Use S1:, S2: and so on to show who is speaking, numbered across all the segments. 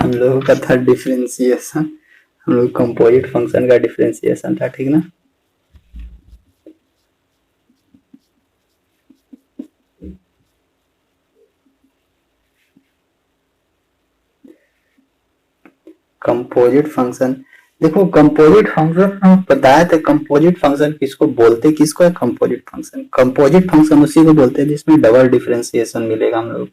S1: हम लोगों का था डिफरेंशिएशन, हम लोग कंपोजिट फंक्शन का डिफरेंशिएशन था, ठीक ना। कंपोजिट फंक्शन, देखो कंपोजिट फंक्शन हम बताए थे, कंपोजिट फंक्शन किसको बोलते, किसको है कंपोजिट फंक्शन। कंपोजिट फंक्शन उसी को बोलते हैं जिसमें डबल डिफरेंशिएशन मिलेगा हम लोग।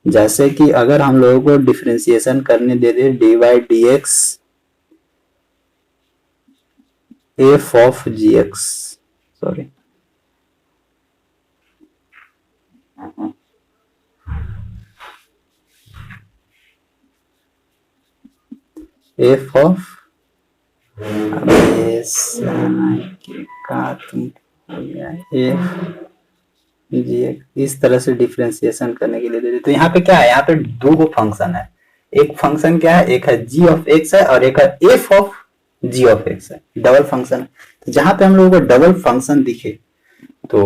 S1: जैसे कि अगर हम लोगों को डिफरेंशिएशन करने दे दे D by D X F of G X, sorry F of का तुम एफ जी एक्स, इस तरह से डिफरेंशिएशन करने के लिए दे दे। तो यहाँ पे क्या है, यहाँ पे दो गो फंक्शन है। एक फंक्शन क्या है, एक है जी ऑफ एक्स है और एक है F of G of X है, डबल फंक्शन। तो जहां पे हम लोगों को डबल फंक्शन दिखे तो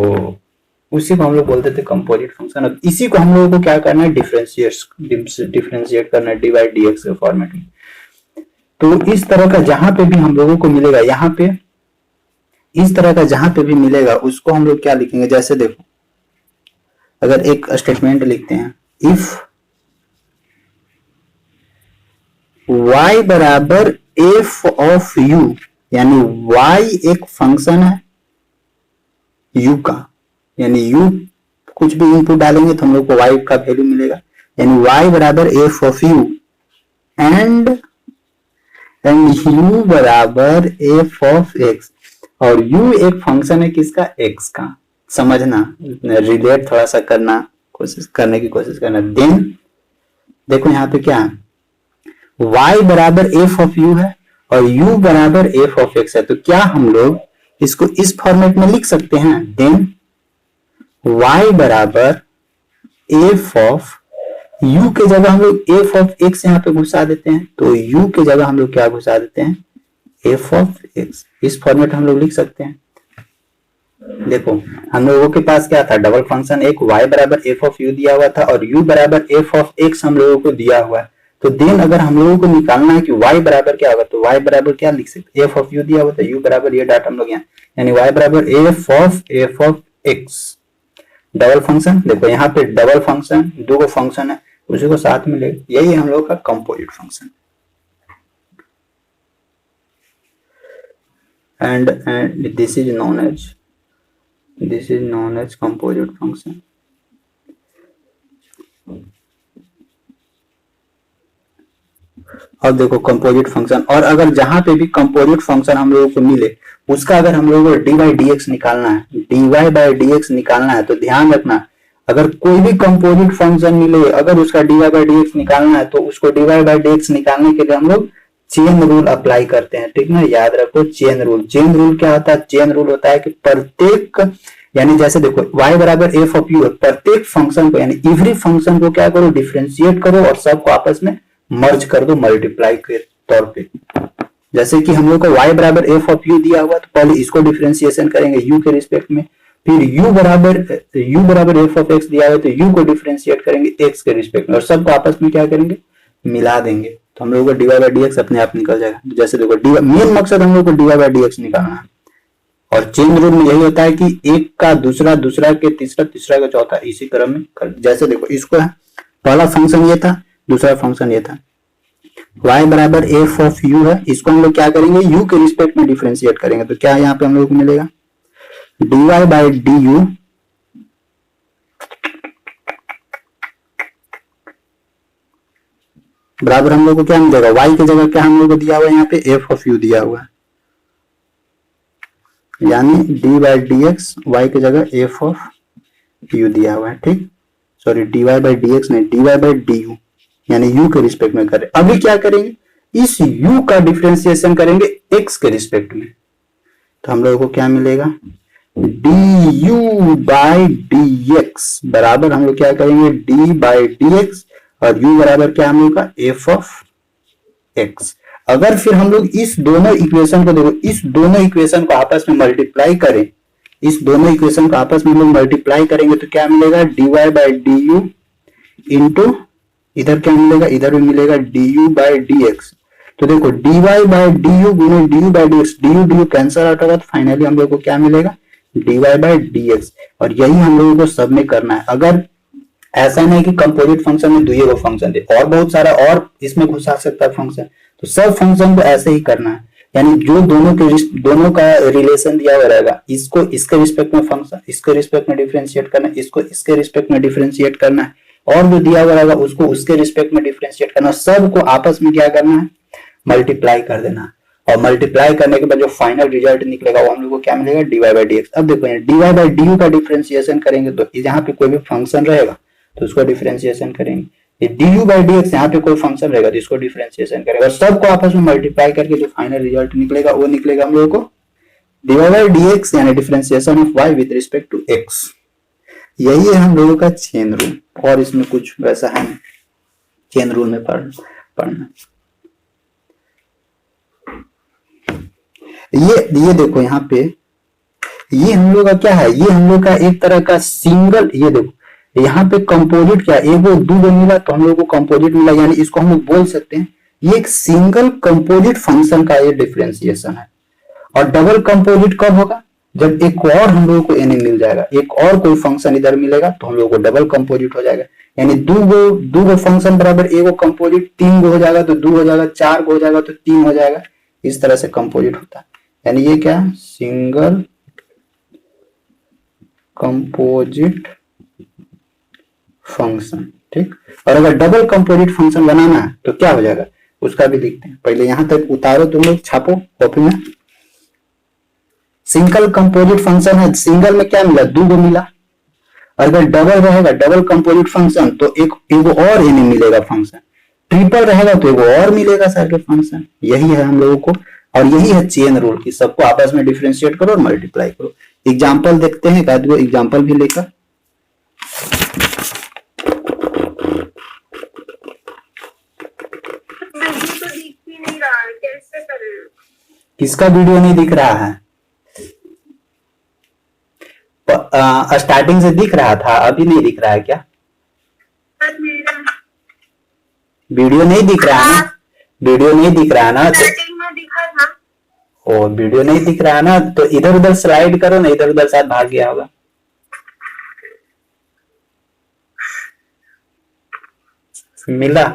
S1: उसी को हम लोग बोलते थे कंपोजिट फंक्शन। अब इसी को हम लोगों को क्या करना है, डिफरेंशिएट करना है डी बाई डी एक्स के फॉर्मेट में। तो इस तरह का जहां पे भी हम लोगों को मिलेगा, यहाँ पे इस तरह का जहां पे भी मिलेगा उसको हम लोग क्या लिखेंगे, जैसे देखो अगर एक स्टेटमेंट लिखते हैं, इफ y बराबर एफ ऑफ u, यानी y एक फंक्शन है u का, यानी u कुछ भी इनपुट डालेंगे तो हम लोग को y का वैल्यू मिलेगा, यानी y बराबर F of u and u बराबर एफ ऑफ x, और u एक फंक्शन है किसका, x का। समझना, रिलेट थोड़ा सा करने की कोशिश करना। देन देखो यहाँ पे क्या है, y बराबर एफ ऑफ u है और u बराबर एफ ऑफ x है। तो क्या हम लोग इसको इस फॉर्मेट में लिख सकते हैं, देन y बराबर एफ ऑफ u के जगह हम लोग एफ ऑफ x यहाँ पे घुसा देते हैं, तो u के जगह हम लोग क्या घुसा देते हैं, एफ ऑफ x। इस फॉर्मेट हम लोग लिख सकते हैं। देखो हम लोगों के पास क्या था, डबल फंक्शन, एक y बराबर एफ ऑफ u दिया हुआ था और u बराबर एफ ऑफ x हम लोगों को दिया हुआ है। तो देन अगर हम लोगों को निकालना है कि y बराबर क्या होगा, तो y बराबर क्या लिख सकते, एफ ऑफ u दिया हुआ था, u बराबर ये डाटा हम लोग यहाँ, यानी y बराबर F of x। Double function, देखो यहाँ पे डबल फंक्शन, दो गो फंक्शन है उसी को साथ में ले, यही हम लोग का composite function. And this is known as composite function. अब देखो कंपोजिट फंक्शन, और अगर जहां पे भी कंपोजिट फंक्शन हम लोगों को मिले उसका अगर हम लोगों को डी बाई डी एक्स निकालना है, D Y by D X निकालना है, तो ध्यान रखना अगर कोई भी कंपोजिट फंक्शन मिले, अगर उसका D Y by D X निकालना है तो उसको D Y by D X निकालने के लिए हम लोग चेन रूल अप्लाई करते हैं, ठीक ना। याद रखो चेन रूल। चेन रूल क्या होता है, चेन रूल होता है कि प्रत्येक, यानी जैसे देखो y बराबर एफ ऑफ यू, प्रत्येक फंक्शन को यानी एवरी फंक्शन को क्या करो, डिफरेंशिएट करो और सबको आपस में मर्ज कर दो मल्टीप्लाई के तौर पे। जैसे कि हम लोग को y बराबर एफ ऑफ यू दिया हुआ, तो पहले इसको डिफरेंशिएशन करेंगे u के रिस्पेक्ट में, फिर u बराबर एफ ऑफ x दिया हुआ तो u को डिफरेंशिएट करेंगे x के रिस्पेक्ट में और सबको आपस में क्या करेंगे, मिला देंगे। तो हम लोगों को D Y by D X अपने आप निकल जाएगा। जैसे देखो मेन मकसद हम लोग को D Y by D X निकालना है, और चेन रूल में यही होता है कि एक का दूसरा, दूसरा के तीसरा, तीसरा का चौथा, इसी क्रम में जैसे देखो इसको है, पहला फंक्शन ये था, दूसरा फंक्शन ये था, y बराबर एफ ऑफ u है, इसको हम लोग क्या करेंगे, u के रिस्पेक्ट में डिफरेंशिएट करेंगे। तो क्या यहाँ पे हम लोग को मिलेगा, D Y by D U बराबर हम लोग को क्या मिलेगा, y की जगह क्या हम लोग को दिया हुआ है, यहाँ पे एफ ऑफ u दिया हुआ है, यानी D by D X, Y की जगह एफ ऑफ u दिया हुआ है, ठीक। Sorry D Y by D X नहीं, D Y by D U, यानी u के रिस्पेक्ट में करें। अभी क्या करेंगे, इस u का डिफरेंशिएशन करेंगे x के रिस्पेक्ट में, तो हम लोगों को क्या मिलेगा, D U by D X बराबर हम लोग क्या करेंगे, डी बाई डी एक्स, और u बराबर क्या हम लोग का, एफ ऑफ x। अगर फिर हम लोग इस दोनों इक्वेशन को देखो, इस दोनों इक्वेशन को आपस में मल्टीप्लाई करें, इस दोनों इक्वेशन को आपस में हम लोग मल्टीप्लाई करेंगे तो क्या मिलेगा, D Y by D U into इधर क्या मिलेगा, इधर भी मिलेगा du बाई dx। तो देखो dy बाई du गुने du by dx, du cancel out होगा तो फाइनली हम लोग को क्या मिलेगा, dy बाई dx। और यही हम लोगों को सब में करना है। अगर ऐसा नहीं कि कंपोजिट फंक्शन में दुई वो फंक्शन थे, और बहुत सारा और इसमें घुसा सकता है फंक्शन, तो सब फंक्शन को ऐसे ही करना है। यानी जो दोनों का रिलेशन दिया हुआ रहेगा, इसको इसके रिस्पेक्ट में फंक्शन, इसके रिस्पेक्ट में डिफरेंशिएट करना है, इसको इसके रिस्पेक्ट में डिफरेंशिएट करना है, और जो दिया हुआ रहेगा उसको उसके रिस्पेक्ट में डिफरेंशिएट करना, सबको आपस में क्या करना है, मल्टीप्लाई कर देना। और मल्टीप्लाई करने के बाद जो फाइनल रिजल्ट निकलेगा वो हम लोग को क्या मिलेगा, dy बाई dx। अब देखो यहाँ dy बाई du का डिफरेंशिएशन करेंगे तो यहाँ पे कोई भी फंक्शन रहेगा तो उसको डिफरेंशिएशन करेंगे, ये du बाई dx यहाँ पे कोई फंक्शन रहेगा तो इसको डिफरेंशिएशन करेगा, और सबको आपस में मल्टीप्लाई करके जो फाइनल रिजल्ट निकलेगा वो निकलेगा हम लोगों को dy बाई dx, यानी differentiation of y with respect to x। यही है हम लोगों का चेन रूल, और इसमें कुछ वैसा है नहीं, चेन रूल में पढ़ना। ये देखो यहाँ पे, ये हम लोग का क्या है, ये हम लोग का एक तरह का सिंगल, ये देखो यहाँ पे कंपोजिट क्या, एक वो दो मिला तो हम लोग को कंपोजिट मिला, यानी इसको हम लोग बोल सकते हैं ये एक सिंगल कंपोजिट फंक्शन का ये डिफरेंशिएशन है। और डबल कंपोजिट कब होगा, जब एक और हम लोगों को एन मिल जाएगा, एक और कोई फंक्शन इधर मिलेगा तो हम लोग को डबल कंपोजिट हो जाएगा। यानी दो गो फंक्शन बराबर एक कंपोजिट, तीन गो हो जाएगा तो दो हो जाएगा, चार गो हो जाएगा तो तीन हो जाएगा, इस तरह से कंपोजिट होता है। यानी ये क्या, सिंगल कंपोजिट फंक्शन, ठीक। और अगर डबल कंपोजिट फंक्शन बनाना है तो क्या हो जाएगा, उसका भी लिखते हैं। पहले यहां तक उतारो, तुम लोग छापो कॉपी में। सिंगल कंपोजिट फंक्शन है, सिंगल में क्या मिला, दो गो मिला। अगर डबल रहेगा, डबल कंपोजिट फंक्शन, तो एक और एन मिलेगा फंक्शन। ट्रिपल रहेगा तो एक और मिलेगा सर के फंक्शन। यही है हम लोगों को, और यही है चेन रूल की, सबको आपस में डिफरेंशिएट करो और मल्टीप्लाई करो। एग्जाम्पल देखते हैं, एक दो एग्जाम्पल भी लेकर। किसका वीडियो नहीं दिख रहा है, स्टार्टिंग से दिख रहा था, अभी नहीं दिख रहा है क्या, वीडियो नहीं दिख रहा है ना, वीडियो नहीं दिख रहा है ना, ओ वीडियो नहीं दिख रहा है ना, तो इधर उधर स्लाइड करो ना, इधर उधर शायद भाग गया होगा। मिला,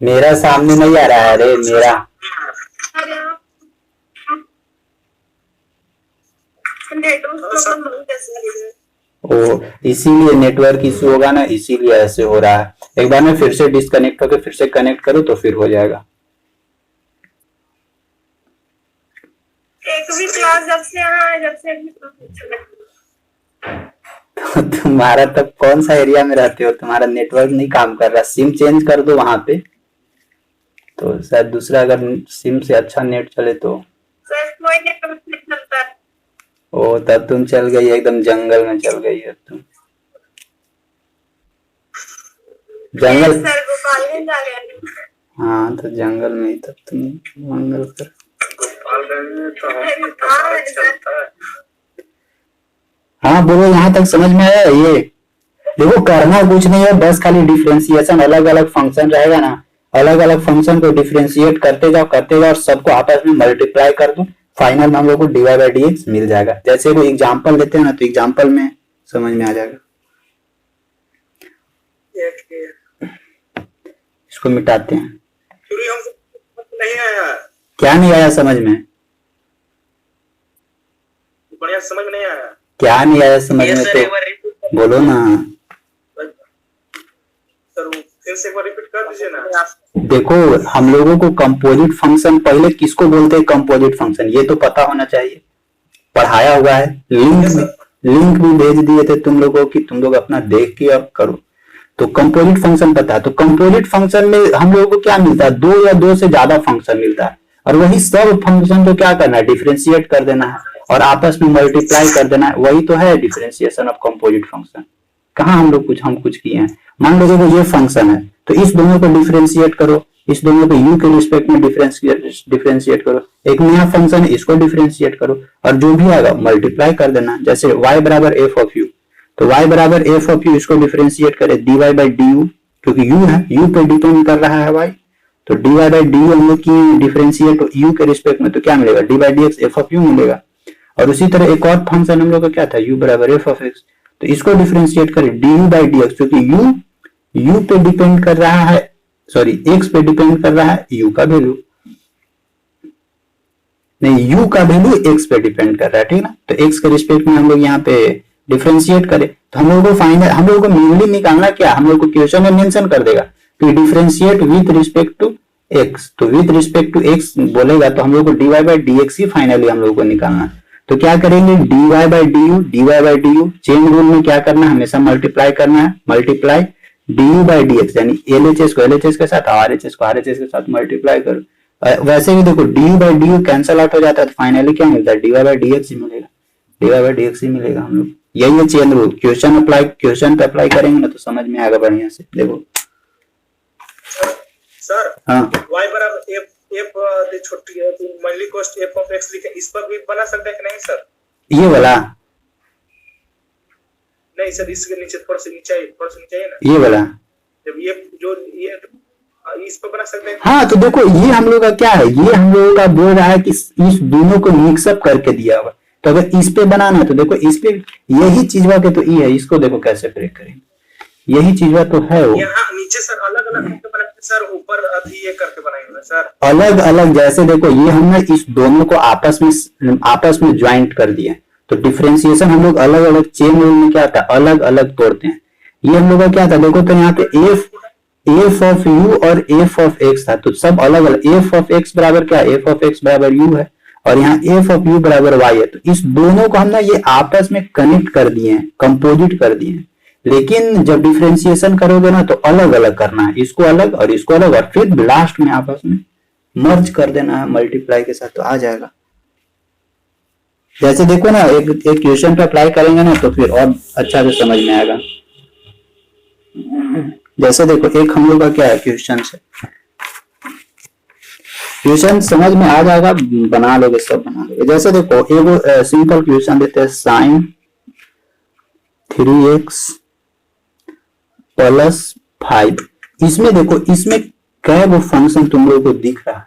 S1: मेरा सामने नहीं आ रहा है, अरे मेरा ओ, इसीलिए नेटवर्क इशू होगा ना, इसीलिए ऐसे हो रहा है। एक बार मैं फिर से डिस्कनेक्ट करके फिर से कनेक्ट करूँ तो फिर हो जाएगा।
S2: एक भी क्लास जब से यहाँ जब से
S1: तुम्हारा तब कौन सा एरिया में रहते हो, तुम्हारा नेटवर्क नहीं काम कर रहा, सिम चेंज कर दो वहां पे, तो शायद दूसरा अगर सिम से अच्छा नेट चले तो।
S2: कोई नेटवर्क नहीं चलता है।
S1: ओ तब तुम चल गई, एकदम जंगल में चल गई है तुम, जंगल।
S2: सर गोपालगंज आ गया।
S1: हाँ तो जंगल में, तब तुम मंगल कर। हाँ बोलो, यहाँ तक समझ में आया। ये देखो करना कुछ नहीं है, बस खाली डिफरेंशिएशन, अलग अलग फंक्शन रहेगा ना, अलग अलग फंक्शन को डिफरेंशिएट करते जाओ और सबको आपस में मल्टीप्लाई कर दो, फाइनल में हम लोग को dy बाई dx मिल जाएगा। जैसे कोई एग्जांपल लेते हैं ना तो एग्जांपल में समझ में आ जाएगा। इसको मिटाते हैं।
S2: नहीं आया,
S1: क्या नहीं आया समझ में,
S2: बढ़िया समझ नहीं आया,
S1: क्या नहीं आया समझ में तो बोलो ना
S2: सर। फिर से एक बार रिपीट कर दीजिए ना।
S1: देखो हम लोगों को कंपोजिट फंक्शन, पहले किसको बोलते हैं कंपोजिट फंक्शन, ये तो पता होना चाहिए, पढ़ाया हुआ है, लिंक भी भेज दिए थे तुम लोगों की, तुम लोग अपना देख के अब करो। तो कंपोजिट फंक्शन पता है, तो कंपोजिट फंक्शन में हम लोगों को क्या मिलता है, दो या दो से ज्यादा फंक्शन मिलता है, और वही सब फंक्शन को क्या करना है, डिफरेंशिएट कर देना है और आपस में मल्टीप्लाई कर देना है। वही तो है डिफरेंशिएशन ऑफ कंपोजिट फंक्शन। कहाँ हम कुछ किए हैं। मान लो देखो ये फंक्शन है तो इस दोनों को डिफरेंशिएट करो, इस दोनों को u के रिस्पेक्ट में डिफरेंशिएट करो, एक नया फंक्शन है इसको डिफरेंशिएट करो और जो भी आएगा मल्टीप्लाई कर देना। जैसे y बराबर f ऑफ u, तो y बराबर f ऑफ u इसको डिफरेंशिएट करे dy बाई du, क्योंकि u है, u पे डिपेंड कर रहा है y, तो dy बाई du हम लोग की डिफरेंशिएट u के रिस्पेक्ट में, तो क्या मिलेगा dy by dx f of u मिलेगा। और उसी तरह एक और फंक्शन हम लोग का क्या था u बराबर f ऑफ x, तो इसको डिफरेंशिएट करें du बाई dx, क्योंकि u पे डिपेंड कर रहा है, सॉरी x पे डिपेंड कर रहा है u का वैल्यू, नहीं u का वैल्यू x पे डिपेंड कर रहा है, ठीक ना। तो x के रिस्पेक्ट में हम लोग यहाँ पे डिफरेंशिएट करें, तो हम लोगों को फाइनल, हम लोगों को मेनली निकालना क्या, हम लोग को क्वेश्चन में मेंशन कर देगा कि differentiate with respect to x, तो विद रिस्पेक्ट टू x बोलेगा तो हम लोग को dy बाई dx ही फाइनली हम लोग को निकालना। तो क्या करेंगे dy by du, chain rule में क्या करना है, हमेशा मल्टीप्लाई करना है, मल्टीप्लाई du बाई dx, यानी LHS को LHS के साथ, RHS को RHS के साथ मल्टीप्लाई करो। वैसे भी देखो du by du cancel out हो जाता है, तो फाइनली क्या मिलता है dy बाई dx ही मिलेगा, dy बाई dx ही मिलेगा हम लोग। यही है चेन रूल, क्वेश्चन पे अप्लाई करेंगे ना तो समझ में आएगा बढ़िया से। देखो
S2: सर,
S1: हाँ
S2: y बराबर f छोटी है तो multi cost f of x लिखे, इस पर भी बना सकते हैं कि नहीं सर?
S1: ये वाला
S2: नहीं सर, इसके नीचे थोड़ा सा नीचे है ना,
S1: ये वाला,
S2: जब ये जो ये इस पर बना सकते हैं।
S1: हाँ तो देखो ये हम लोग का क्या है, ये हम लोगों का बोल रहा है कि इस दोनों को मिक्सअप करके दिया हुआ, तो अगर इस पे बनाना तो देखो इस पे यही चीज के तो ये है, इसको देखो कैसे ब्रेक करेंगे, यही चीज तो है वो।
S2: यहाँ नीचे सर अलग अलग करके बनाएंगे सर, ऊपर अभी ये करके बनाएंगे सर
S1: अलग अलग, जैसे देखो ये हमने इस दोनों को आपस में ज्वाइंट कर दिया, तो डिफरेंशिएशन हम लोग अलग अलग चेन रूल में क्या था अलग अलग तोड़ते हैं। ये हम लोग का क्या था देखो, तो यहाँ पे f ऑफ u और f ऑफ x था, तो सब अलग अलग, f ऑफ x बराबर क्या, f ऑफ x बराबर u है और यहाँ f ऑफ u बराबर y है, तो इस दोनों को हमने ये आपस में कनेक्ट कर दिए हैं, कंपोजिट कर दिए हैं। लेकिन जब डिफरेंशिएशन करोगे ना तो अलग अलग करना है, इसको अलग और इसको अलग, और फिर लास्ट में आपस में मर्ज कर देना है मल्टीप्लाई के साथ, तो आ जाएगा। जैसे देखो ना एक क्वेश्चन पे अप्लाई करेंगे ना तो फिर और अच्छा से समझ में आएगा। जैसे देखो एक हम लोग का क्या है क्वेश्चन से, क्वेश्चन समझ में आ जाएगा, बना लोगे सब बना लोगे। जैसे देखो एक सिंपल क्वेश्चन देते हैं, sin 3x प्लस 5, इसमें देखो इसमें कै गो फंक्शन तुम लोगों को दिख रहा है,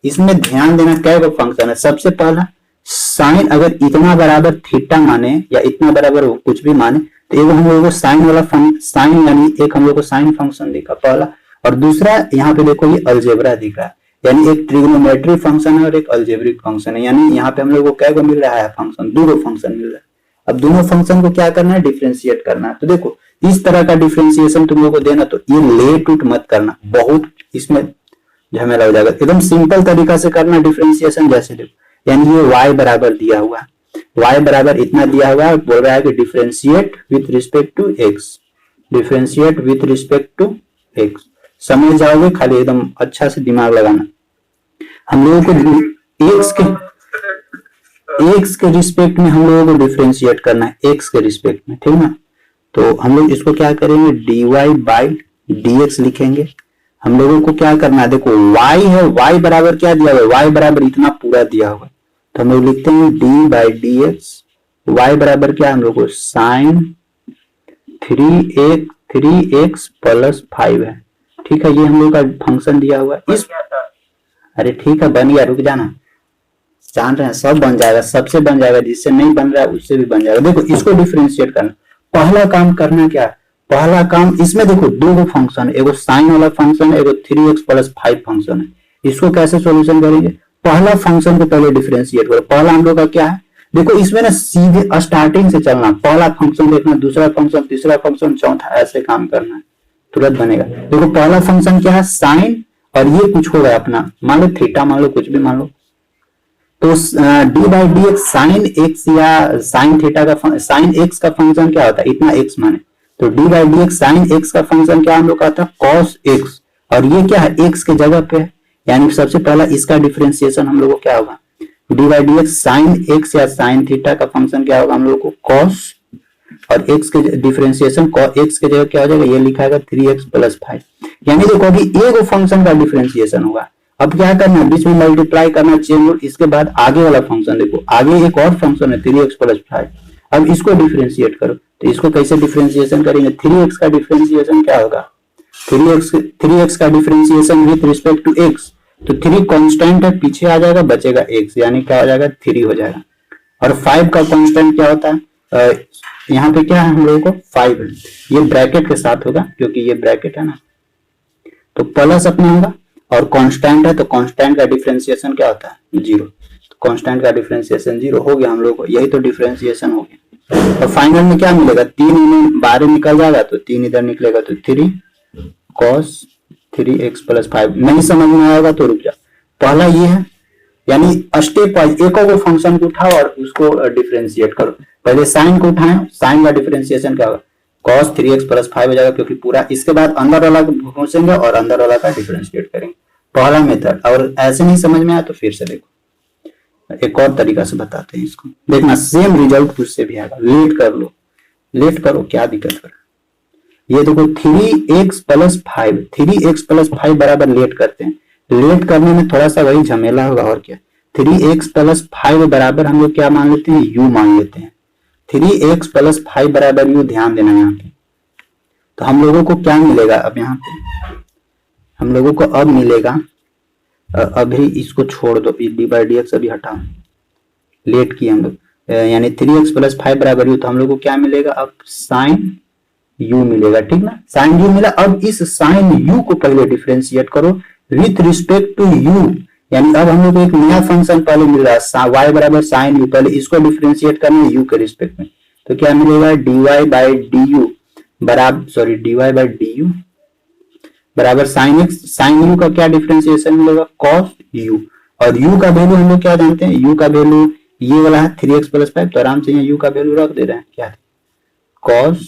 S1: इसमें ध्यान देना कै गो फंक्शन है। सबसे पहला साइन अगर इतना बराबर थीटा माने या इतना बराबर कुछ भी माने तो एक हम लोगों को साइन वाला साइन यानी एक हम लोग को साइन फंक्शन दिखा पहला, और दूसरा यहाँ पे देखो ये अलजेब्रा दिख रहा है, यानी एक ट्रिग्नोमेट्री फंक्शन है और एक अलजेब्रिक फंक्शन है, यानी यहाँ पे हम लोग को कै गो मिल रहा है फंक्शन, दो फंक्शन मिल रहा है। अब दोनों फंक्शन को क्या करना है डिफरेंशिएट करना है। तो देखो इस तरह का डिफरेंशिएशन तुम लोग को देना, तो ये लेट उट मत करना, बहुत इसमें झमेला हो जाएगा, एकदम सिंपल तरीका से करना डिफरेंशिएशन। जैसे देखो यानी ये y बराबर दिया हुआ है, y बराबर इतना दिया हुआ है, बोल रहा है कि differentiate with respect to x, differentiate with respect to x, समझ जाओगे, खाली एकदम अच्छा से दिमाग लगाना। हम लोगों को x के रिस्पेक्ट में हम लोगों को डिफरेंशिएट करना है, x के रिस्पेक्ट में, ठीक ना। तो हम लोग इसको क्या करेंगे dy बाई dx लिखेंगे। हम लोगों को क्या करना है, देखो y है, y बराबर क्या दिया हुआ है, y बराबर इतना पूरा दिया हुआ है, तो हम लोग लिखते हैं d बाई dx, y बराबर क्या हम लोग को साइन 3x प्लस 5 है, ठीक है। ये हम लोग का फंक्शन दिया हुआ है, इस अरे ठीक है बन गया, रुक जाना, जान रहे हैं सब बन जाएगा, सबसे बन जाएगा, जिससे नहीं बन रहा है उससे भी बन जाएगा। देखो इसको डिफरेंशिएट करना, पहला काम करना क्या है, पहला काम इसमें देखो दो फंक्शन, एगो साइन वाला फंक्शन है, एगो 3x प्लस 5 फंक्शन है, इसको कैसे सॉल्यूशन करेंगे, पहला फंक्शन को पहले डिफरेंशिएट करो। पहला हम लोग का क्या है, देखो इसमें ना सीधे स्टार्टिंग से चलना, पहला फंक्शन देखना, दूसरा फंक्शन, तीसरा फंक्शन, चौथा, ऐसे काम करना है, तुरंत बनेगा। देखो पहला फंक्शन क्या है साइन, और ये कुछ होगा अपना, मान लो थीटा, मान लो कुछ भी मान लो, तो D by D x sine x या साइन थीटा का साइन एक्स का फंक्शन क्या होता है, इतना एक्स माने, तो D by D x sine x का फंक्शन क्या हम लोग का था कॉस एक्स, और ये क्या है एक्स के जगह पे है, यानी सबसे पहला इसका डिफरेंशिएशन हम लोग को क्या होगा D by D x sine x या साइन थीटा का फंक्शन क्या होगा हम लोग को कॉस और x के डिफरेंशिएशन x के जगह क्या हो जाएगा, ये लिखा है 3x प्लस 5। यानी देखो अभी एक फंक्शन का डिफरेंशिएशन होगा। अब क्या करना है, बीच में मल्टीप्लाई करना चेन रूल, इसके बाद आगे वाला फंक्शन देखो, आगे एक और फंक्शन है 3x प्लस 5। अब इसको डिफरेंशिएट करो, तो इसको कैसे डिफरेंशिएशन करेंगे, 3x का डिफरेंशिएशन क्या होगा, 3x का differentiation with respect to x, तो 3 कांस्टेंट है, पीछे आ जाएगा, बचेगा x, यानी क्या हो जाएगा 3 हो जाएगा। और 5 का कांस्टेंट क्या होता है, यहाँ पे क्या है हम लोगों को 5 है, ये ब्रैकेट के साथ होगा क्योंकि ये ब्रैकेट है ना, तो प्लस अपना होगा, और कांस्टेंट है तो कांस्टेंट का डिफरेंशिएशन क्या होता है 0, तो कांस्टेंट का डिफरेंशिएशन 0 हो गया हम लोग को, यही तो डिफरेंशिएशन हो गया। तो फाइनल में क्या मिलेगा, 3 में 12 निकल जाएगा तो 3 इधर निकलेगा, तो 3 cos 3x प्लस 5। नहीं समझ में आएगा तो रुक जा, पहला ये है, यानी स्टेप वाइज एक और फंक्शन को उठाओ और उसको डिफरेंशिएट करो। पहले साइन को उठाएं, साइन का डिफरेंशिएशन क्या होगा, cos 3x प्लस 5 हो जाएगा, क्योंकि पूरा इसके बाद अंदर वाला घुसेंगे और अंदर वाला का डिफरेंशिएट करेंगे, पहला मेथड। और ऐसे नहीं समझ में आया तो फिर से देखो, एक और तरीका से बताते हैं इसको, देखना सेम रिजल्ट उससे भी आएगा। लेट कर लो, लेट करो, क्या दिक्कत कर, ये देखो 3x प्लस 5, 3x प्लस 5 बराबर लेट करते हैं, लेट करने में थोड़ा सा वही झमेला होगा और क्या। 3x प्लस 5 बराबर हम लोग क्या मान लेते हैं, u मान लेते हैं, 3x प्लस 5 बराबर u, ध्यान देना यहाँ पे। तो हम लोगों को क्या मिलेगा, अब यहाँ पे हम लोगों को अब मिलेगा, अभी इसको छोड़ दो, डी बाई डी एक्स अभी हटाओ, लेट किए हम लोग, यानी 3x प्लस 5 बराबर u, तो हम लोग को क्या मिलेगा, अब साइन u मिलेगा, ठीक ना, साइन u मिला। अब इस साइन u को पहले डिफरेंशिएट करो विथ रिस्पेक्ट टू u, यानी अब हम लोग को एक नया फंक्शन पहले मिल रहा है y बराबर साइन u, पहले इसको डिफरेंशिएट करना है u के रिस्पेक्ट में, तो क्या मिलेगा dy बाई du बराबर, सॉरी dy बाई du बराबर साइन x, साइन u का क्या डिफरेंशिएशन मिलेगा cos u, और u का वैल्यू हम लोग क्या जानते हैं, u का वैल्यू ये वाला है 3x प्लस 5, तो आराम से यहाँ u का वैल्यू रख दे रहे हैं, क्या है cos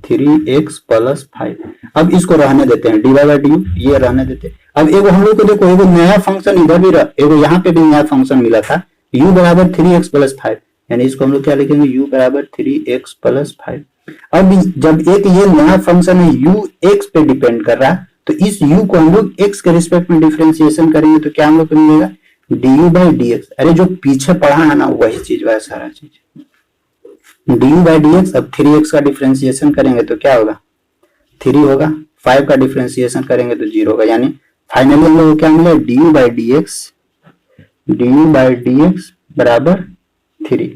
S1: 3x प्लस 5। अब इसको रहने देते हैं, dy बाई du ये रहने देते हैं। अब एगो हम लोग को देखो, एगो नया फंक्शन इधर भी एगो यहाँ पे भी नया फंक्शन मिला था, u बराबर 3x प्लस 5, यानी इसको हम लोग क्या लिखेंगे, u बराबर 3x प्लस 5। अब जब एक ये नया फंक्शन है u x पे डिपेंड कर रहा है, तो इस u को हम लोग x के रिस्पेक्ट में डिफरेंशिएशन करेंगे, तो क्या हम लोग को मिलेगा du बाई dx। अरे जो पीछे पढ़ा है ना वही चीज वह सारा चीज, du बाई dx। अब 3x का डिफरेंशिएशन करेंगे तो क्या होगा 3 होगा, 5 का डिफरेंशिएशन करेंगे तो 0 होगा, यानी फाइनली हम लोग को क्या मिला du बाई dx बराबर 3।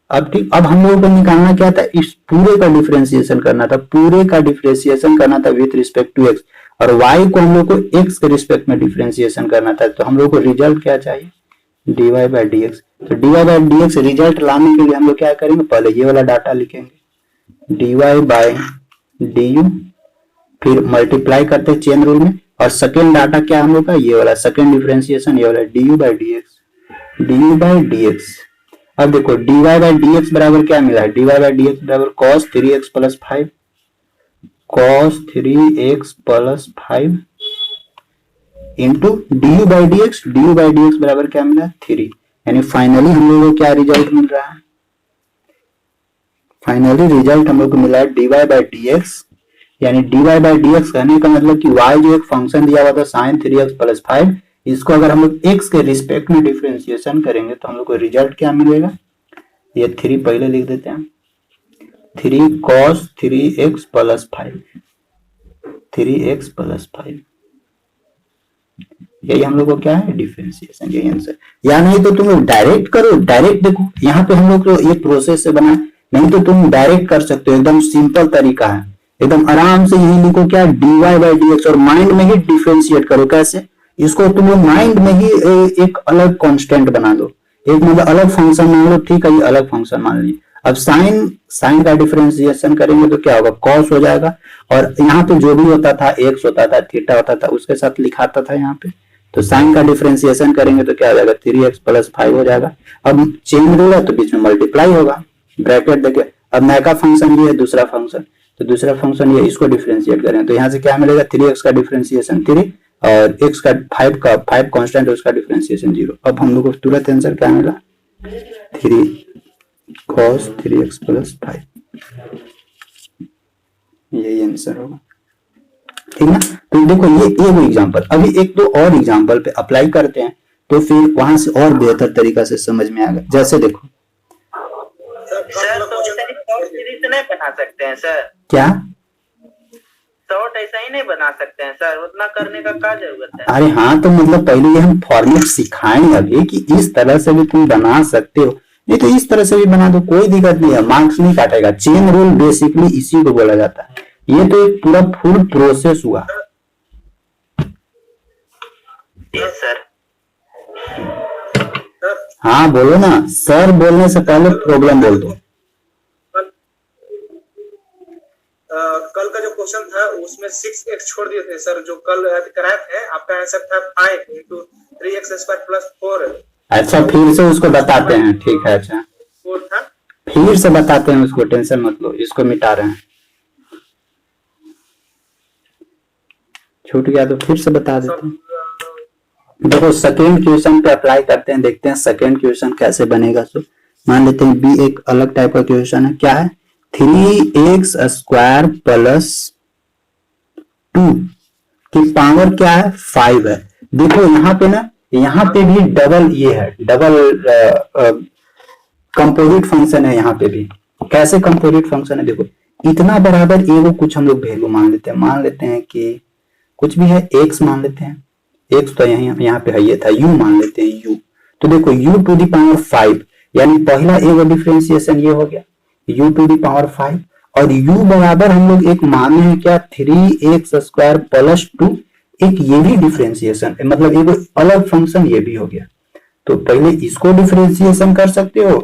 S1: अब ठीक, अब हम लोगों को निकालना क्या था, इस पूरे का डिफरेंशिएशन करना था, पूरे का डिफरेंशिएशन करना था विथ रिस्पेक्ट टू x, और y को हम लोग को x के रिस्पेक्ट में डिफरेंशिएशन करना था। तो हम लोग को रिजल्ट क्या चाहिए, dy बाई dx। तो dy बाई dx रिजल्ट लाने के लिए हम लोग क्या करेंगे, पहले ये वाला डाटा लिखेंगे dy बाई du, फिर मल्टीप्लाई करते चेन रूल में, और सेकेंड डाटा क्या हम लोग का, ये वाला सेकेंड डिफरेंशिएशन, ये वाला du बाई dx। अब देखो dy बाई dx बराबर क्या मिला है, dy बाई dx बराबर cos 3x plus 5, cos 3x plus 5 into du by dx बराबर क्या मिला 3, यानी फाइनली हम लोगों को क्या रिजल्ट मिल रहा है, फाइनली रिजल्ट हम लोग को मिला है dy बाई dx, यानी dy बाई dx कहने का मतलब कि y जो एक फंक्शन दिया हुआ था sin 3x प्लस 5, इसको अगर हम लोग x के रिस्पेक्ट में डिफरेंशिएशन करेंगे तो हम लोग को रिजल्ट क्या मिलेगा, ये 3 पहले लिख देते हैं, 3 cos 3x plus 5, 3x plus 5, यही हम लोग को क्या है डिफरेंशिएशन, यही आंसर। या नहीं तो तुम लोग डायरेक्ट करो, डायरेक्ट देखो यहाँ पे हम लोग को ये प्रोसेस से बना, नहीं तो तुम डायरेक्ट कर सकते हो, एकदम सिंपल तरीका है, एकदम आराम से यही लिखो क्या dy बाई dx, और माइंड में ही डिफरेंशिएट करो। कैसे, इसको तुम लोग माइंड में ही एक अलग कांस्टेंट बना दो, एक मतलब अलग फंक्शन मान लो, ठीक है ये अलग फंक्शन मान ली। अब साइन का डिफरेंशिएशन करेंगे तो क्या होगा cos हो जाएगा, और यहाँ पे जो भी होता था x होता था, थीटा होता था, उसके साथ लिखाता था यहाँ पे, तो साइन का डिफरेंशिएशन करेंगे तो क्या हो जाएगा 3x प्लस 5 हो जाएगा। अब चेन रूल है तो बीच में मल्टीप्लाई होगा, ब्रैकेट देके। अब नया का फंक्शन भी है दूसरा फंक्शन, तो दूसरा फंक्शन ये, इसको डिफरेंशिएट करें तो यहाँ से क्या मिलेगा 3x का डिफरेंशिएशन 3, और x का 5 कांस्टेंट है उसका डिफरेंशिएशन 0। अब हम लोग को तुरंत आंसर क्या मिला 3 cos 3x प्लस 5। यही आंसर होगा, ठीक ना। तो देखो ये एक एग्जांपल, अभी एक दो और एग्जांपल पे अप्लाई करते हैं तो फिर वहां से और बेहतर तरीका से समझ में आएगा। जैसे देखो
S2: सर, तो शॉर्ट सीरीज नहीं बना सकते हैं सर?
S1: क्या
S2: शॉर्ट ऐसा ही नहीं बना सकते हैं सर? उतना करने का क्या जरूरत है?
S1: अरे हाँ, तो मतलब पहले ये हम फॉर्मेट सिखाएंगे अभी कि इस तरह से भी तुम बना सकते हो, नहीं तो इस तरह से भी बना दो, कोई दिक्कत नहीं है, मार्क्स नहीं काटेगा। चेन रूल बेसिकली इसी को बोला जाता है। ये तो एक पूरा फुल प्रोसेस हुआ।
S2: Yes sir.
S1: हाँ बोलो ना, सर बोलने से पहले प्रॉब्लम बोल दो।
S2: कल का जो क्वेश्चन था उसमें 6x छोड़ दिए थे सर, जो कल कराए थे। आपका आंसर था 5 × 3x² + 4।
S1: अच्छा फिर से उसको बताते हैं, ठीक है। अच्छा
S2: 4 था,
S1: फिर से बताते हैं उसको, टेंशन मत लो, इसको मिटा रहे हैं। छूट गया तो फिर से बता देते हैं। देखो सेकेंड क्वेश्चन पे अप्लाई करते हैं, देखते हैं सेकेंड क्वेश्चन कैसे बनेगा। तो मान लेते हैं बी एक अलग टाइप का क्वेश्चन है। क्या है? 3x² + 2 की पावर क्या है? 5 है। देखो यहाँ पे ना, यहाँ पे भी डबल ये है, डबल कंपोजिट फंक्शन है। यहाँ पे भी कैसे कंपोजिट फंक्शन है? देखो इतना बराबर ए को कुछ हम लोग वैल्यू मान लेते हैं कि कुछ भी है, x मान लेते हैं। x तो यहाँ पे है, ये था u मान लेते हैं u। तो देखो u⁵ यानी पहला ए का डिफरेंशिएशन ये हो गया u⁵ और u बराबर हम लोग एक माने हैं क्या? 3x² + 2। एक ये भी डिफरेंशिएशन मतलब ये अलग फंक्शन ये भी हो गया। तो पहले इसको डिफरेंशिएशन कर सकते हो,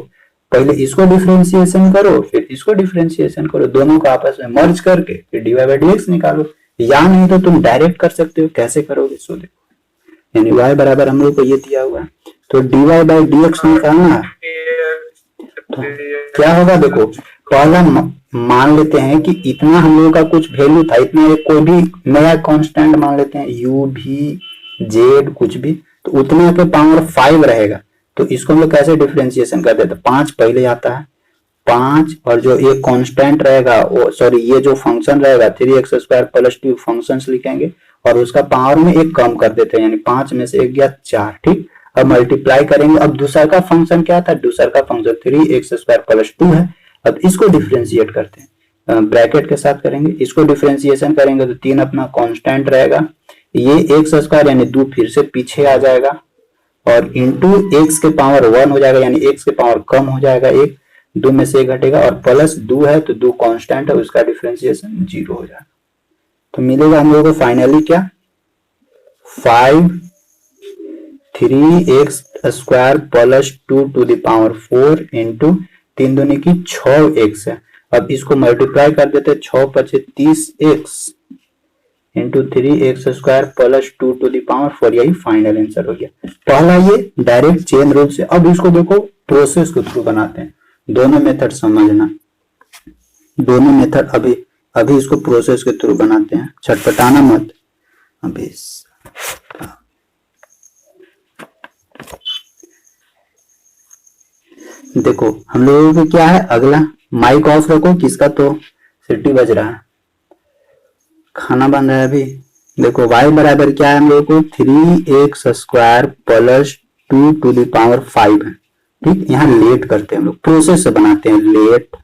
S1: पहले इसको डिफरेंशिएशन करो, फिर इसको डिफरेंशिएशन करो, दोनों को आपस में मर्ज करके फिर dy/dx निकालो। या नहीं तो तुम डायरेक्ट कर सकते हो। कैसे करोगे? सो देखो, यानी y बराबर हम लोग को ये दिया हुआ है, तो dy/dx निकालना है। तो क्या होगा? देखो पहला मान लेते हैं कि इतना हम लोगों का कुछ वैल्यू था, इतना एक कोई भी नया कांस्टेंट मान लेते हैं, u v z कुछ भी, तो उतना के पावर 5 रहेगा। तो इसको हम लोग कैसे डिफरेंशिएशन कर देते हैं? 5 पहले आता है, 5 और जो ये कांस्टेंट रहेगा वो सॉरी ये जो फंक्शन रहेगा 3x² + 2 फंक्शंस लिखेंगे और उसका पावर में एक कम कर देते हैं, यानी 5 में से एक गया 4। ठीक, अब मल्टीप्लाई करेंगे। अब दूसरा का फंक्शन क्या था? दूसरा का फंक्शन 3x² + 2 है। अब इसको डिफरेंशिएट करते हैं, ब्रैकेट के साथ करेंगे, इसको डिफरेंशिएशन करेंगे तो 3 अपना कांस्टेंट रहेगा, ये x² यानी 2 फिर से पीछे आ जाएगा और इंटू x के पावर 1 हो जाएगा, यानी x के पावर कम हो जाएगा, 1 2 में से 1 घटेगा और प्लस 2 है तो 2 कांस्टेंट है, उसका डिफरेंशिएशन 0 हो जाएगा। तो मिलेगा हम लोगों को फाइनली क्या? 5 3x² + 2⁴ इंटू 3 दूनी की 6x है। अब इसको मल्टीप्लाई कर देते हैं, 6 × 30x इंटू 3x² + 2⁴, यही फाइनल आंसर हो गया। पहला ये डायरेक्ट चेन रूल से। अब इसको देखो प्रोसेस के थ्रू बनाते हैं, दोनों मेथड समझना, दोनों मेथड अभी इसको प्रोसेस के थ्रू बनाते हैं, छटपटाना मत अभी। देखो हम लोगों को क्या है, अगला माइक ऑफ रखो, किसका तो सीटी बज रहा है, खाना बन रहा है अभी। देखो y बराबर क्या है हम लोगों को? 3x² + 2⁵ है। ठीक, यहाँ लेट करते हैं हम लोग, प्रोसेस से बनाते हैं। लेट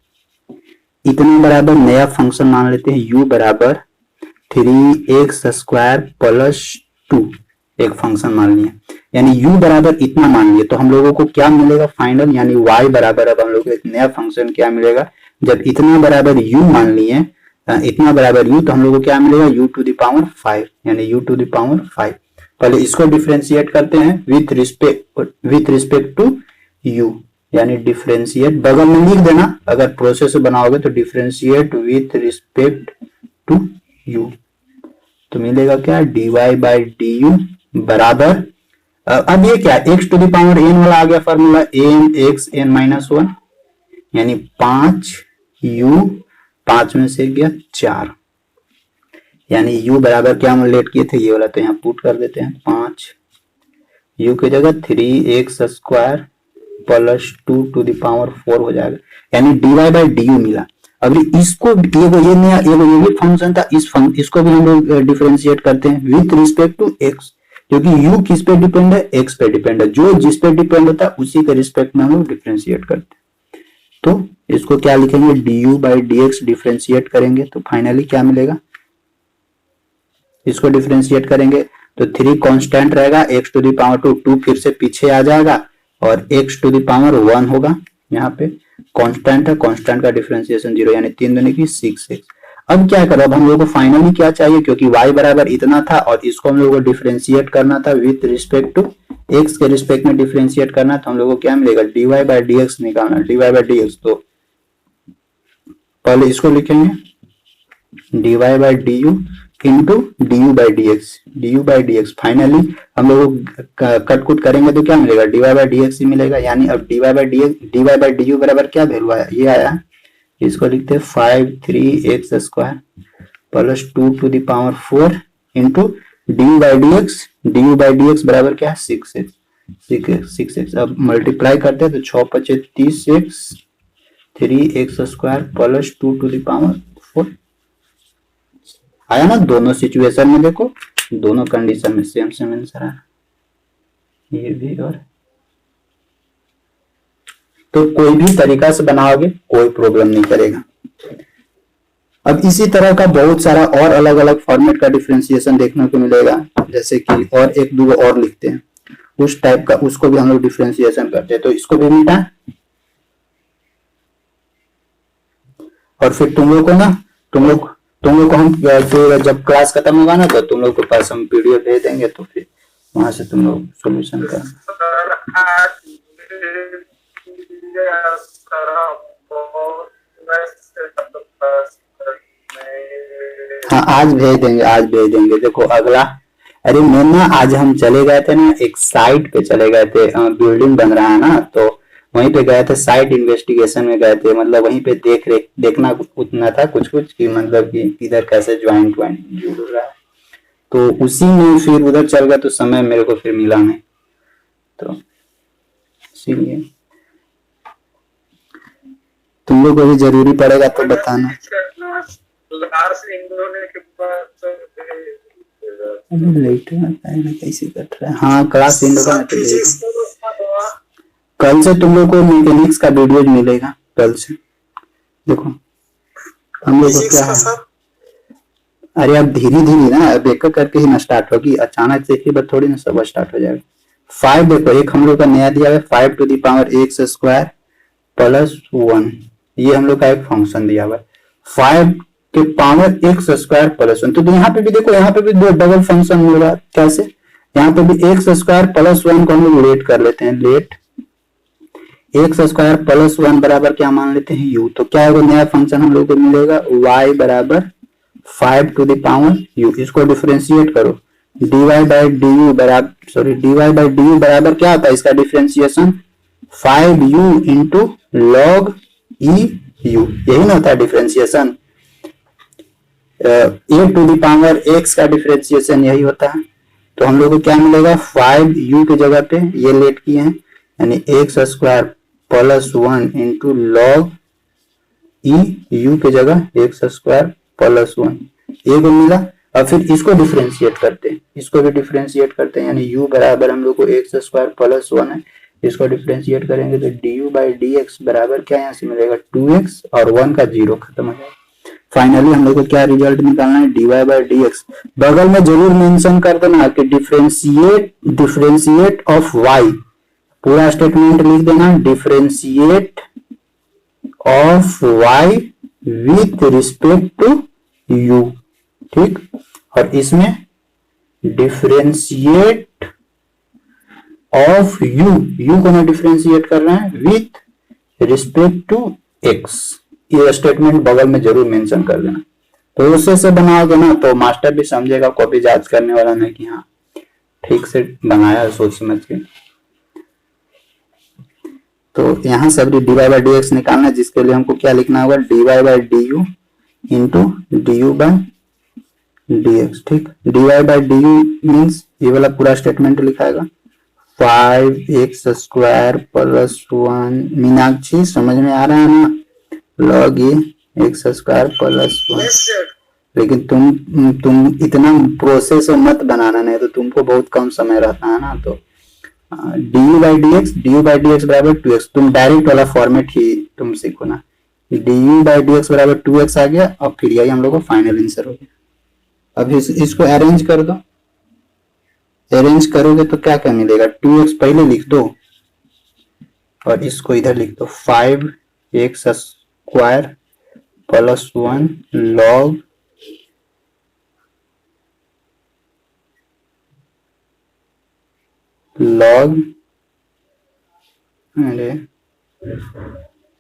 S1: इतना बराबर नया फंक्शन मान लेते हैं, u बराबर 3x² + 2 एक फंक्शन मान लिया, यानी u बराबर इतना मान लिया। तो हम लोगों को क्या मिलेगा फाइनल, यानी y बराबर अब हम लोग को एक नया फंक्शन क्या मिलेगा? जब इतना बराबर u मान लिए, इतना बराबर u, तो हम लोग को क्या मिलेगा? u⁵, यानी u⁵। पहले इसको डिफरेंशिएट करते हैं विथ रिस्पेक्ट टू u, यानी डिफरेंशिएट बगल में लिख देना, अगर प्रोसेस से बनाओगे तो differentiate with respect to u। तो मिलेगा क्या? dy/du बराबर, अब ये क्या? x⁴ वाला आ गया फॉर्मूला, n(x(n-1), यानी 5u, 5 में से गया 4, यानी u बराबर क्या हम लेट किए थे, ये वाला, तो यहाँ पुट कर देते हैं 5 u की जगह 3x² + 2⁴ हो जाएगा, यानी dy/du मिला। अभी इसको ये नया ये भी फंक्शन था, इसको भी हम लोग डिफरेंशिएट करते हैं विथ रिस्पेक्ट टू एक्स, क्योंकि u किस पे डिपेंड है, x पे डिपेंड है, जो जिस पे डिपेंड होता है उसी के रिस्पेक्ट में हम लोग डिफरेंशिएट करते हैं। तो इसको क्या लिखेंगे, du बाई dx डिफरेंशिएट करेंगे तो फाइनली क्या मिलेगा, इसको डिफरेंशिएट करेंगे तो 3 कांस्टेंट रहेगा, x टू द पावर 2 फिर से पीछे आ जाएगा और x टू द पावर 1 होगा, यहाँ पे कांस्टेंट है, कांस्टेंट का डिफरेंशिएशन 0 यानी 3 दूनी की 6x। अब क्या करो, अब हम लोग को फाइनली क्या चाहिए, क्योंकि y बराबर इतना था और इसको हम लोग को डिफरेंशिएट करना था विथ रिस्पेक्ट टू x के रिस्पेक्ट में डिफरेंशिएट करना, तो हम लोग को क्या मिलेगा, dy बाई dx निकालना, dy बाई dx। तो पहले इसको लिखेंगे dy by du into du by dx, finally हम लोग कट कुट करेंगे तो क्या मिलेगा, dy बाई dx ही मिलेगा, यानी अब dy बाई du बराबर क्या वैल्यू आया, ये आया, इसको लिखते हैं 5 3x square plus 2 to the power 4 into D by D X बराबर क्या है 6x। अब मल्टीप्लाई करते हैं तो 6 पचे 30x 3x square plus 2 to the power 4 आया ना। दोनों सिचुएशन में देखो, दोनों कंडीशन में सेम सेम आंसर आया, ये भी और तो कोई भी तरीका से बनाओगे कोई प्रॉब्लम नहीं करेगा। अब इसी तरह का बहुत सारा और अलग अलग फॉर्मेट का डिफरेंशिएशन देखने को मिलेगा, जैसे कि और एक दो और लिखते हैं उस टाइप का, उसको भी हम लोग डिफरेंशिएशन करते हैं, तो इसको भी मिटा और फिर तुम लोग को हम फिर जब क्लास खत्म होगा ना तो तुम लोग के पास हम पीडीएफ भेज देंगे, तो फिर वहां से तुम लोग सोल्यूशन करना। हाँ आज भेज देंगे। देखो अगला, अरे मैं ना आज हम चले गए थे ना एक साइट पे चले गए थे, बिल्डिंग बन रहा है ना, तो वहीं पे गए थे, साइट इन्वेस्टिगेशन में गए थे, मतलब वहीं पे देखना उतना था कुछ कि मतलब कि इधर कैसे ज्वाइंट जुड़ रहा है, तो उसी में फिर उधर चल गया तो समय मेरे को फिर मिला नहीं, तो इसीलिए तुम लोग को भी जरूरी पड़ेगा तो बताना। कैसे कट रहा है, हाँ क्लास कल से तुम लोग को मैकेनिक्स का वीडियो मिलेगा कल से। देखो हम लोग को क्या है, अरे अब धीरे ना, अब एक करके ही ना स्टार्ट होगी, अचानक से ही बार थोड़ी ना सब स्टार्ट हो जाएगा। 5 देखो एक हम लोग का नया दिया है 5 to the power x square plus 1, ये हम लोग का एक फंक्शन दिया हुआ है 5 के पावर x स्क्वायर प्लस 1, तो यहाँ पे भी देखो, यहाँ पे भी दो डबल फंक्शन मिल रहा है, कैसे, यहाँ पे भी x स्क्वायर प्लस 1 को हम लोग लेट कर लेते हैं, लेट x स्क्वायर प्लस 1 बराबर क्या मान लेते हैं u, तो क्या होगा नया फंक्शन हम लोग को मिलेगा y बराबर 5 टू द पावर u, इसको डिफरेंशिएट करो, dy बाई du बराबर क्या होता है इसका differentiation 5u into log e u, यही ना होता है differentiation, a to the power x का डिफरेंशिएशन यही होता है, तो हम लोग को क्या मिलेगा 5u की जगह पे ये लेट किए हैं, यानी x square plus 1 into log e u की जगह x स्क्वायर प्लस 1 ये को मिला। और फिर इसको डिफरेंशिएट करते हैं, इसको भी डिफरेंशिएट करते हैं, यानी u बराबर हम लोग को x स्क्वायर प्लस 1 है, इसको डिफरेंशिएट करेंगे तो du बाई dx बराबर क्या यहाँ से मिलेगा 2x और 1 का 0 खत्म हो जाएगा। फाइनली हम लोग को क्या रिजल्ट निकालना है, dy बाई dx, बगल में जरूर मेंशन कर देना कि डिफरेंशिएट ऑफ y, पूरा स्टेटमेंट लिख देना, differentiate of y with respect to u, ठीक, और इसमें डिफरेंशिएट ऑफ u को मैं डिफरेंशिएट कर रहे हैं विथ रिस्पेक्ट टू x, ये स्टेटमेंट बगल में जरूर मेंशन कर देना, तो उससे से बनाओगे ना तो मास्टर भी समझेगा, कॉपी जांच करने वाला नहीं कि हाँ ठीक से बनाया सोच समझ के। तो यहाँ से अभी dy बाई dx निकालना है, जिसके लिए हमको क्या लिखना होगा dy by du into du by dx, ठीक, dy बाई du मीन्स ये वाला पूरा स्टेटमेंट लिखाएगा 5x स्क्वायर प्लस 1, मीनाक्षी समझ में आ रहा है ना, लॉग ये X square plus 1।
S2: Yes sir.
S1: लेकिन तुम इतना प्रोसेस मत बनाना, नहीं तो तुमको बहुत कम समय रहता है ना। तो du/dx बराबर 2x, तुम डायरेक्ट वाला फॉर्मेट ही तुम सीखो ना। du/dx बराबर 2x आ गया। अब फिर यही हम लोग को फाइनल आंसर हो गया। अब इसको अरेंज कर दो। अरेंज करोगे तो क्या क्या मिलेगा, 2x पहले लिख दो और इसको इधर लिख दो, 5x स्क्वायर प्लस 1 लॉग अरे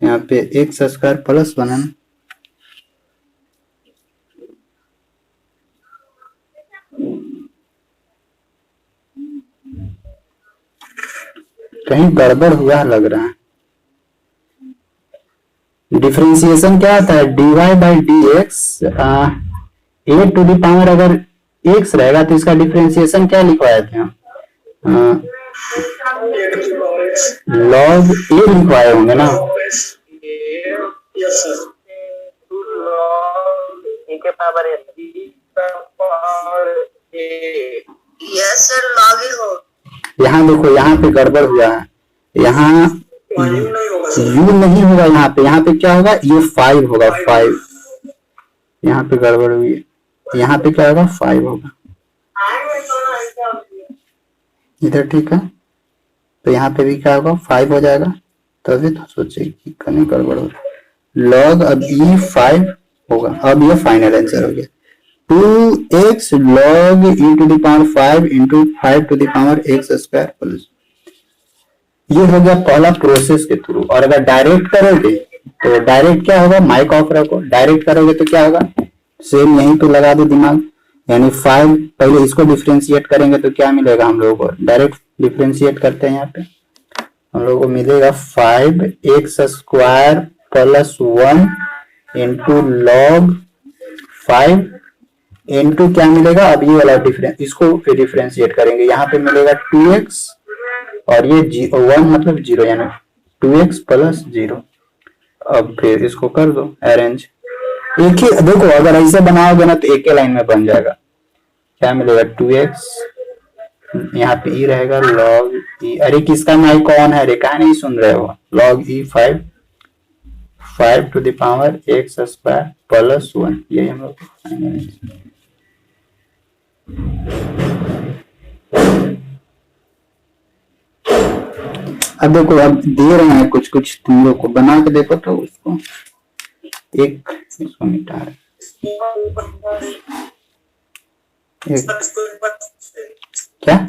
S1: यहाँ पे एक्स स्क्वायर प्लस 1 है ना, कहीं गड़बड़ हुआ लग रहा है। डिफरेंशिएशन क्या आता है, dy/dx a to the power अगर x रहेगा तो इसका डिफरेंशिएशन क्या लिखवाए थे हम, लॉग a लिखवाए होंगे ना।
S2: Yes sir. के पावर यस सर, लॉग ए हो।
S1: यहाँ देखो, यहाँ पे गड़बड़ हुआ है। यहाँ यू नहीं होगा, यहाँ पे क्या होगा, ये 5 होगा, 5 यहाँ पे गड़बड़ हुई है। यहाँ पे क्या होगा, 5 होगा इधर, ठीक है। तो यहाँ पे भी क्या होगा, 5 हो जाएगा। तभी तो सोचे कि कहीं गड़बड़ हो रहा है। लॉग अब ई 5 होगा। अब ये फाइनल आंसर हो गया, 2x log e to the power 5 into 5 to the power x square plus. ये हो गया पहला प्रोसेस के थ्रू। और अगर डायरेक्ट करोगे तो डायरेक्ट क्या होगा, माइक ऑफ रखो। डायरेक्ट करोगे तो क्या होगा, सेम यहीं पे लगा दो दिमाग, यानी 5 पहले इसको डिफरेंशिएट करेंगे तो क्या मिलेगा हम लोगों को, डायरेक्ट डिफरेंशिएट करते हैं यहाँ पे, हम लोगों को मिलेगा 5x square plus 1 into log 5 into क्या मिलेगा, अब ये वाला डिफरेंस, इसको फिर डिफरेंशिएट करेंगे, यहाँ पे मिलेगा 2x और ये 1 मतलब 0, यानी 2x प्लस 0। अब फिर इसको कर दो अरेंज। एक ही देखो, अगर ऐसे बनाओगे ना तो एक ही लाइन में बन जाएगा। क्या मिलेगा, 2x, यहाँ पे e रहेगा log e। अरे किसका माइक ऑन है रे, कहा नहीं सुन रहे हो, log e 5 to the power x square plus 1। यही हम लोग अब देखो, अब दे रहे हैं कुछ कुछ, तुम लोग को बना के देखो तो उसको इसको मिटा रहे क्या,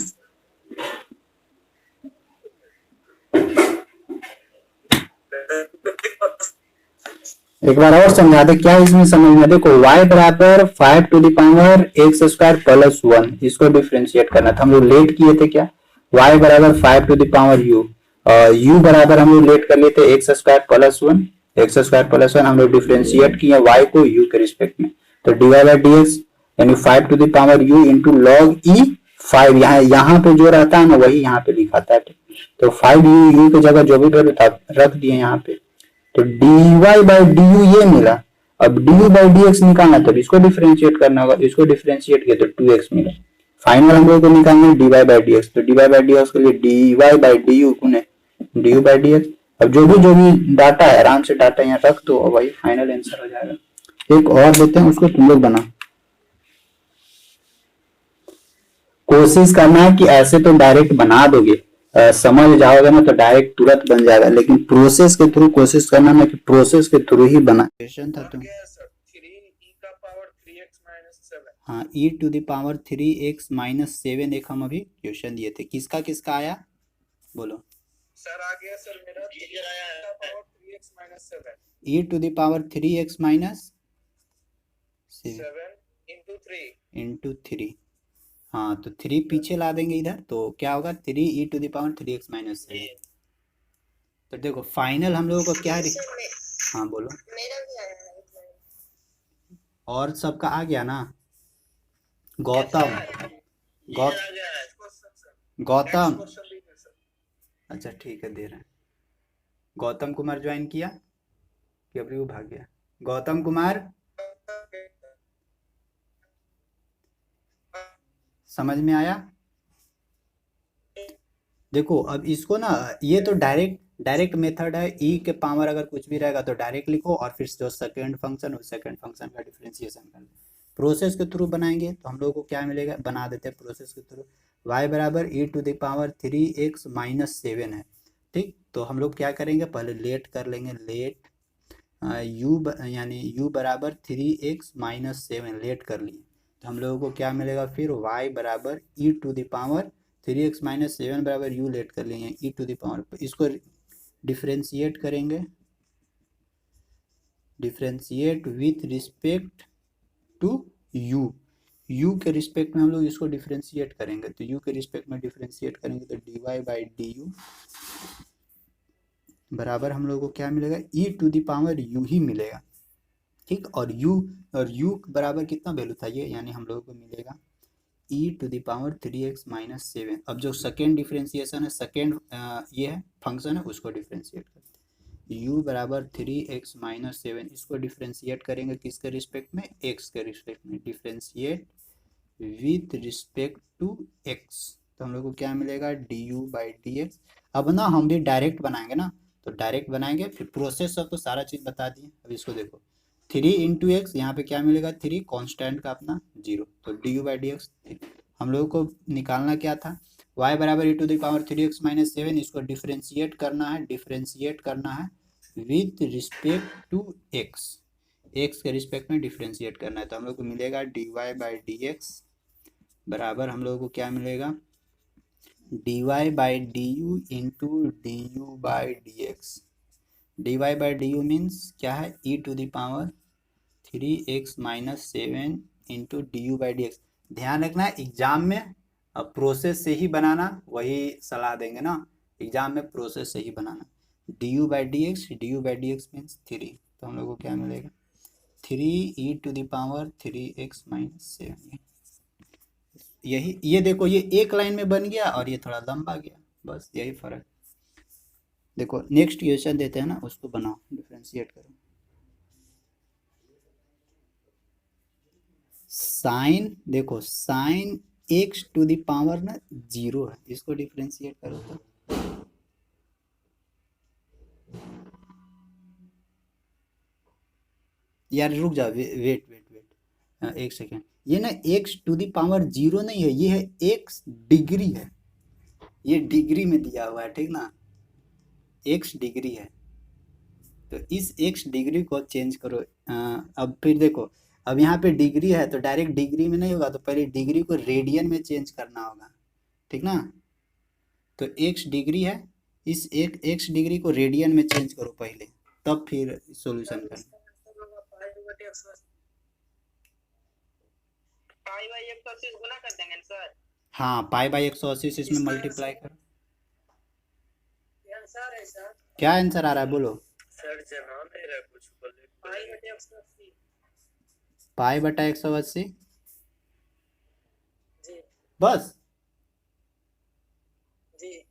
S1: एक बार और समझा दे क्या इसमें समझ में। देखो y बराबर 5 to the power X square plus 1, इसको डिफरेंशिएट करना था। हम लोग लेट किए थे क्या, y बराबर 5 to the power u, u बराबर हम लोग लेट कर लिए थे X square plus 1। X square plus 1 हम लोग डिफरेंशिएट किए y को u के रिस्पेक्ट में, तो dy/dx यानी 5 to the power u into log e 5। यहाँ पे जो रहता है ना वही यहाँ पे लिखाता है, तो 5u की जगह जो भी वैल्यू था रख दिए यहाँ पे। तो dy/du ये मिला। अब du/dx निकालना, तब इसको डिफरेंशिएट करना होगा, इसको डिफरेंशिएट किया तो 2x मिला। फाइनल हम लोग को निकालना है dy/dx, तो dy/dx के लिए dy/du गुने du/dx। अब जो भी डाटा है आराम से डाटा यहाँ रख दो और वही फाइनल आंसर हो जाएगा। एक और देते हैं, उसको तुम लोग बना, कोशिश करना है कि ऐसे तो डायरेक्ट बना दोगे, समझ जाओगे ना तो डायरेक्ट तुरंत बन जाएगा, लेकिन प्रोसेस के थ्रू कोशिश करना ना कि प्रोसेस के थ्रू ही बना। क्वेश्चन था तुम, हाँ e to the power 3x minus 7 एक हम अभी क्वेश्चन दिए थे, किसका किसका आया बोलो
S2: सर। आ गया सर मेरा,
S1: e to the power 3x minus 7 into 3। हाँ तो 3 पीछे ला देंगे इधर, तो क्या होगा 3e to the power 3x minus 7। तो देखो फाइनल हम लोगों को क्या, हाँ बोलो,
S3: मेरा भी आया है।
S1: और सबका आ गया ना, गौतम गौतम, अच्छा ठीक है दे रहे हैं। गौतम कुमार ज्वाइन किया कि अभी वो भाग गया, गौतम कुमार, समझ में आया? देखो अब इसको ना, ये तो डायरेक्ट मेथड है, ई के पावर अगर कुछ भी रहेगा तो डायरेक्ट लिखो और फिर जो सेकंड फंक्शन उस सेकंड फंक्शन का डिफरेंशिएशन कर लो। प्रोसेस के थ्रू बनाएंगे तो हम लोग को क्या मिलेगा, बना देते हैं प्रोसेस के थ्रू। y बराबर E to the power 3x minus 7 है, ठीक। तो हम लोग क्या करेंगे, पहले लेट कर लेंगे, लेट यानी u बराबर 3x माइनस 7 लेट कर लिए, तो हम लोगों को क्या मिलेगा फिर, y बराबर E to the power 3x minus 7 बराबर u लेट कर लिए, ई टू द पावर, इसको डिफ्रेंशिएट करेंगे, differentiate with respect to u के रिस्पेक्ट में हम लोग इसको डिफ्रेंशिएट करेंगे, तो u के रिस्पेक्ट में डिफ्रेंशिएट करेंगे तो dy बाई डी यू बराबर हम लोग को क्या मिलेगा, E to the power u ही मिलेगा, ठीक। और u बराबर कितना वैल्यू था ये, यानी हम लोगों को मिलेगा E to the power 3x minus 7। अब जो सेकेंड डिफ्रेंशिएशन है, सेकेंड ये है फंक्शन है, उसको डिफ्रेंशिएट करते हैं, u बराबर 3x माइनस 7, इसको डिफ्रेंशिएट करेंगे किसके रिस्पेक्ट में, x के रिस्पेक्ट में, differentiate with respect to x, तो हम लोग को क्या मिलेगा, du बाई डी एक्स। अब ना हम भी डायरेक्ट बनाएंगे ना, तो डायरेक्ट बनाएंगे, फिर प्रोसेस सब तो सारा चीज़ बता दिए। अब इसको देखो, 3 इंटू एक्स, यहाँ पे क्या मिलेगा, 3 कॉन्स्टेंट का अपना 0, तो D U by D X. हम लोगों को निकालना क्या था, y बराबर E to the power 3x minus 7, इसको डिफ्रेंशिएट करना है विथ रिस्पेक्ट टू x के रिस्पेक्ट में डिफ्रेंशिएट करना है, तो हम लोग को मिलेगा dy बाई डी एक्स बराबर हम लोगों को क्या मिलेगा, dy by D U into D U by D X. dy by D U means क्या है, E to the power 3x minus 7 into D U by D X. ध्यान रखना एग्जाम में प्रोसेस से ही बनाना, वही सलाह देंगे ना, एग्जाम में प्रोसेस से ही बनाना। D U by D X means 3, तो हम लोग को क्या मिलेगा, 3 E to the power 3x minus 7। यही, ये देखो, ये एक लाइन में बन गया और ये थोड़ा लंबा गया, बस यही फर्क। देखो नेक्स्ट क्वेश्चन देते हैं ना, उसको बनाओ, डिफ्रेंशिएट करो। साइन, देखो sine X to the power ना 0 है, इसको डिफ्रेंशिएट करो तो यार रुक जाओ, वेट एक सेकेंड, ये ना एक्स टू द पावर 0 नहीं है, ये है एक्स डिग्री है, ये डिग्री में दिया हुआ है, ठीक ना, एक्स डिग्री है, तो इस एक्स डिग्री को चेंज करो। अब फिर देखो, अब यहाँ पे डिग्री है तो डायरेक्ट डिग्री में नहीं होगा, तो पहले डिग्री को रेडियन में चेंज करना होगा, ठीक ना, तो एक्स डिग्री है, इस एक एक्स डिग्री को रेडियन में चेंज करो पहले, तब फिर सॉल्यूशन करना।
S2: पाई बाई 180 गुना कर देंगे सर।
S1: हाँ, पाई बाई 180 से इसमें मल्टीप्लाई करो।
S2: आंसर है सर,
S1: क्या आंसर आ रहा है बोलो
S2: सर, जना नहीं रहा कुछ बोले, पाई बटे 180,
S1: पाई बटा 180
S2: जी
S1: बस,
S2: जी,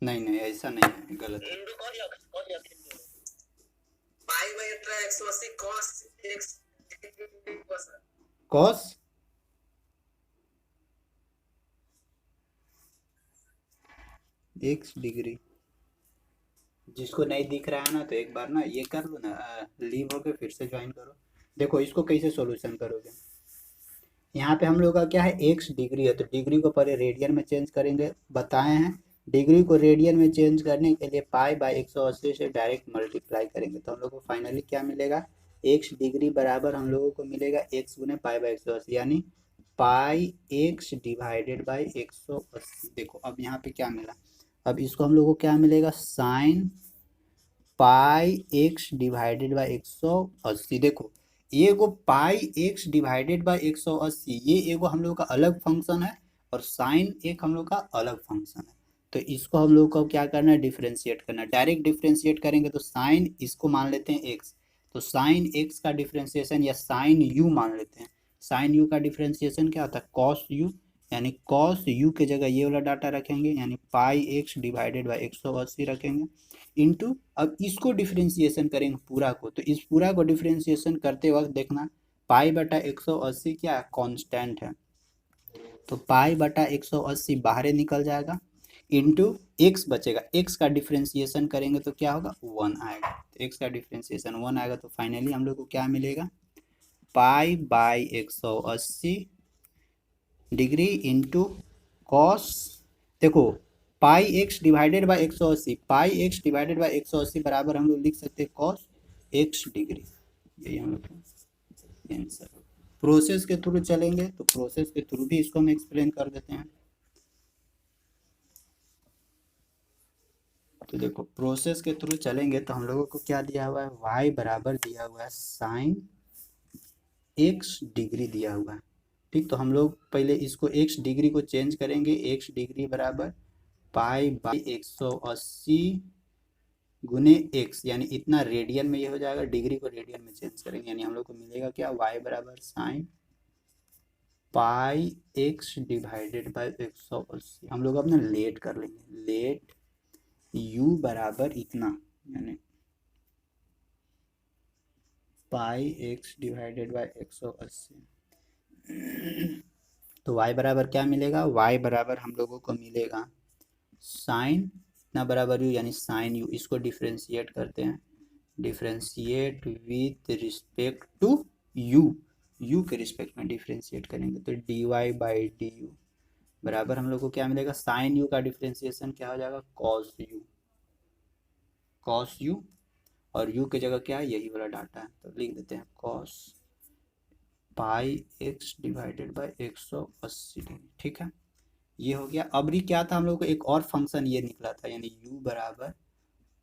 S1: नहीं ऐसा नहीं है, गलत है।
S2: हिंदू पाई by 180 cos x
S1: cos x degree, जिसको नहीं दिख रहा है ना, तो एक बार ना ये कर लो ना, लीव होके फिर से ज्वाइन करो। देखो इसको कैसे सॉल्यूशन करोगे, यहाँ पे हम लोग का क्या है, एक्स डिग्री है, तो डिग्री को पहले रेडियन में चेंज करेंगे, बताए हैं, डिग्री को रेडियन में चेंज करने के लिए पाई बाई 180 से डायरेक्ट मल्टीप्लाई करेंगे, तो हम लोग को फाइनली क्या मिलेगा, एक्स डिग्री बराबर हम लोगों को मिलेगा एक्स गुने पाई बाई 180, यानी पाई एक्स डिवाइडेड बाई 180। देखो अब यहाँ पे क्या मिला, अब इसको हम लोग को क्या मिलेगा, sine pi X divided by 180। देखो एगो पाई एक्स डिवाइडेड बाई 180, ये एगो हम लोग का अलग फंक्शन है, और साइन एक हम लोग का अलग फंक्शन है, तो इसको हम लोग को क्या करना है, डिफ्रेंशिएट करना है। डायरेक्ट डिफ्रेंशिएट करेंगे तो साइन, इसको मान लेते हैं एक्स, तो साइन एक्स का डिफ्रेंशिएशन या साइन यू मान लेते हैं, साइन यू का डिफ्रेंशिएशन क्या होता है, कॉस यू, यानी कॉस यू के जगह ये वाला डाटा रखेंगे, यानी पाई एक्स डिवाइडेड बाई 180 रखेंगे इंटू, अब इसको डिफ्रेंसिएशन करेंगे पूरा को, तो इस पूरा को डिफ्रेंसिएशन करते वक्त देखना पाई बटा 180 क्या है, कॉन्स्टेंट है, तो पाई बटा 180 बाहर निकल जाएगा इंटू एक्स बचेगा, एक्स का डिफ्रेंसिएशन करेंगे तो क्या होगा 1 आएगा, तो एक्स का डिफ्रेंसिएशन 1 आएगा, तो फाइनली हम लोग को क्या मिलेगा pi by 180 degree into cos, देखो pi X divided by 180, pi X divided by 180 बराबर हम लोग लिख सकते हैं कॉस एक्स डिग्री, यही हम लोग का आंसर। प्रोसेस के थ्रू चलेंगे तो प्रोसेस के थ्रू भी इसको हम एक्सप्लेन कर देते हैं। तो देखो प्रोसेस के थ्रू चलेंगे तो हम लोगों को क्या दिया हुआ है, y बराबर दिया हुआ है साइन x डिग्री दिया हुआ है, ठीक। तो हम लोग पहले इसको x डिग्री को चेंज करेंगे, x डिग्री बराबर पाई बाई 180 गुने x, यानी इतना रेडियन में ये हो जाएगा, डिग्री को रेडियन में चेंज करेंगे, यानी हम लोग को मिलेगा क्या y बराबर sine pi x divided by 180, हम लोग अपना लेट कर लेंगे, लेट u बराबर इतना, यानी पाई एक्स डिवाइडेड बाई 180, तो y बराबर क्या मिलेगा, y बराबर हम लोगों को मिलेगा साइन इतना बराबर u, यानी साइन u, इसको डिफ्रेंशिएट करते हैं, differentiate with respect to u के रिस्पेक्ट में डिफ्रेंशिएट करेंगे तो dy बाई डी यू बराबर हम लोग को क्या मिलेगा, साइन u का डिफ्रेंशिएशन क्या हो जाएगा कॉस u, और u की जगह क्या है, यही वाला डाटा है, तो लिख देते हैं cos pi X divided by 180 degree, ठीक है, ये हो गया। अब क्या था हम लोग को, एक और फंक्शन ये निकला था, यानी u बराबर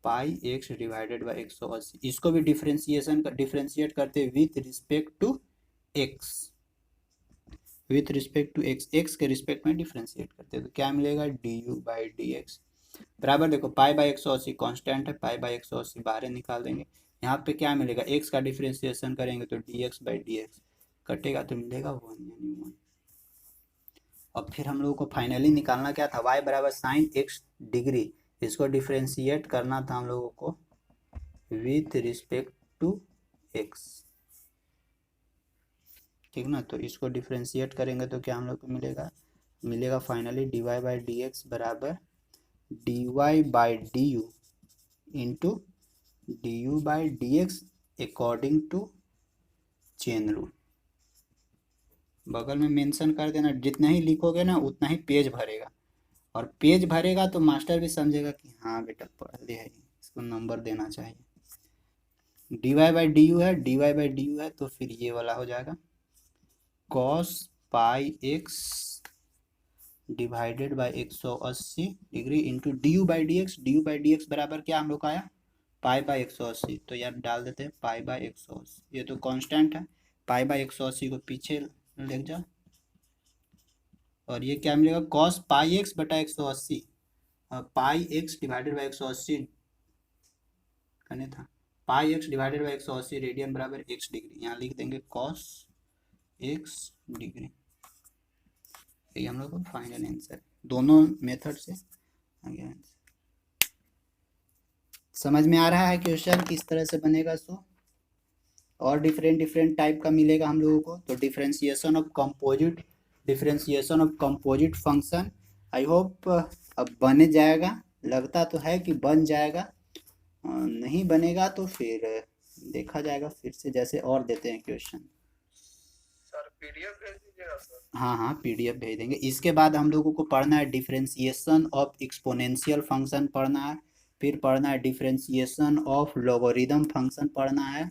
S1: पाई एक्स डिवाइडेड बाई 180, इसको भी डिफ्रेंशिएट करते with respect to X, with respect to X, X के रिस्पेक्ट में डिफ्रेंशिएट करते हैं तो क्या मिलेगा D U by D X बराबर, देखो पाई बाई 180 कांस्टेंट है, पाई बाई 180 बाहर निकाल देंगे, यहाँ पे क्या मिलेगा, एक्स का डिफ्रेंशिएशन करेंगे तो D x by D x कटेगा तो मिलेगा 1, यानी 1। अब फिर हम लोगों को फाइनली निकालना क्या था, y बराबर साइन एक्स डिग्री, इसको डिफ्रेंशिएट करना था हम लोगों को विथ रिस्पेक्ट टू एक्स, ठीक ना, तो इसको डिफ्रेंशिएट करेंगे तो क्या हम लोग को मिलेगा finally D Y by D X बराबर D Y by D U into D U by D X according to chain rule, बगल में मेंशन कर देना, जितना ही लिखोगे ना उतना ही पेज भरेगा, और पेज भरेगा तो मास्टर भी समझेगा कि हाँ बेटा पढ़ लिया है, इसको नंबर देना चाहिए। D Y by D U है, D Y by D U है, तो फिर ये वाला हो जाएगा cos pi X divided by 180 degree into D U by D X, D U by D X बराबर क्या हम लोग का आया पाई बाई 180, तो यार डाल देते हैं पाई बाई 180, ये तो कांस्टेंट है, पाई बाई 180 को पीछे लिख जाओ, और ये क्या मिलेगा कॉस पाई एक्स बटा 180, पाई एक्स डिवाइडेड बाई 180 करने था, पाई एक्स डिवाइडेड बाई 180 रेडियन बराबर एक्स डिग्री, यहाँ लिख देंगे कॉस एक्स डिग्री, ये हम लोग को फाइनल आंसर दोनों मेथड से आ गया आंसर। समझ में आ रहा है क्वेश्चन किस तरह से बनेगा, सो और डिफरेंट टाइप का मिलेगा हम लोगों को, तो differentiation of composite function, I hope अब बने जाएगा, लगता तो है कि बन जाएगा, नहीं बनेगा तो फिर देखा जाएगा फिर से, जैसे और देते हैं क्वेश्चन।
S2: सर पीडीएफ भेज दीजिएगा सर।
S1: हाँ पीडीएफ भेज देंगे। इसके बाद हम लोगों को पढ़ना है डिफरेंशिएशन ऑफ एक्सपोनेंशियल फंक्शन पढ़ना है, फिर पढ़ना है डिफरेंशिएशन ऑफ लॉगरिदम फंक्शन पढ़ना है,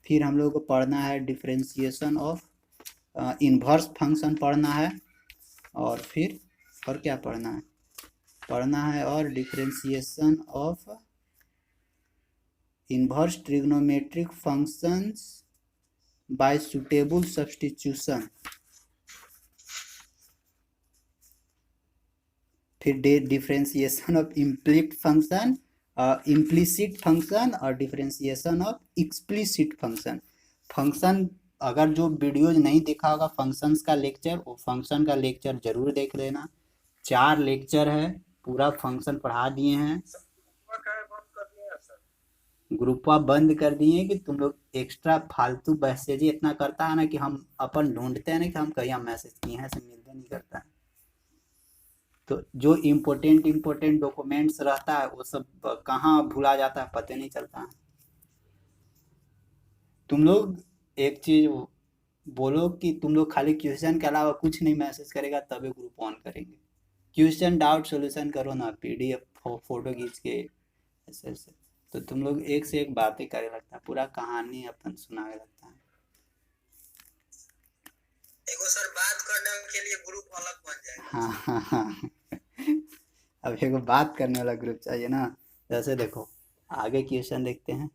S1: फिर हम लोग को पढ़ना है डिफरेंशिएशन ऑफ इन्वर्स फंक्शन पढ़ना है, और फिर और क्या पढ़ना है और differentiation of inverse trigonometric functions bye suitable substitution, फिर डिफरेंशिएशन ऑफ इम्प्लिसिट फंक्शन और डिफरेंशिएशन ऑफ एक्सप्लिसिट फंक्शन अगर जो वीडियोज नहीं देखा होगा फंक्शंस का लेक्चर, वो फंक्शन का लेक्चर जरूर देख लेना। 4 लेक्चर है, पूरा फंक्शन पढ़ा दिए हैं।
S2: बंद कर दिया है सर।
S1: ग्रुपवा बंद कर दिए कि तुम लोग एक्स्ट्रा फालतू मैसेज ही इतना करता है ना कि हम अपन ढूंढते हैं ना कि हम कहीं मैसेज किए हैं, से मिलते नहीं करता है। तो जो इम्पोर्टेंट डॉक्यूमेंट्स रहता है वो सब कहाँ भूला जाता है पता नहीं चलता है। तुम लोग एक चीज बोलो कि तुम लोग खाली क्वेश्चन के अलावा कुछ नहीं मैसेज करेगा तभी ग्रुप ऑन करेंगे। क्वेश्चन डाउट सॉल्यूशन करो ना, पीडीएफ फोटो खींच के ऐसे ऐसे। तो तुम लोग एक से एक बातें करे लगता है, पूरा कहानी अपन सुनाने लगता है।
S2: एगो सर बात करने के लिए ग्रुप अलग बन जाएगा।
S1: हाँ हाँ हाँ अब एगो बात करने वाला ग्रुप चाहिए ना। जैसे देखो आगे क्वेश्चन देखते हैं।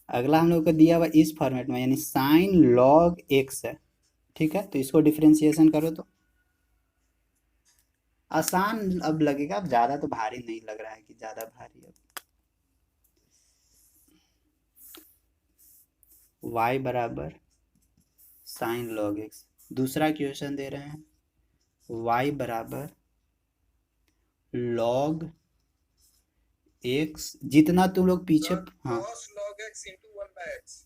S1: अगला हम लोग को दिया हुआ इस फॉर्मेट में, यानी साइन लॉग एक्स है, ठीक है। तो इसको डिफरेंशिएशन करो तो आसान अब लगेगा, अब ज्यादा तो भारी नहीं लग रहा है कि ज्यादा भारी। अब y बराबर साइन लॉग एक्स। दूसरा क्वेश्चन दे रहे हैं y बराबर लॉग एक्स, जितना तुम लोग पीछे हाँ
S2: cos log x into 1 by x।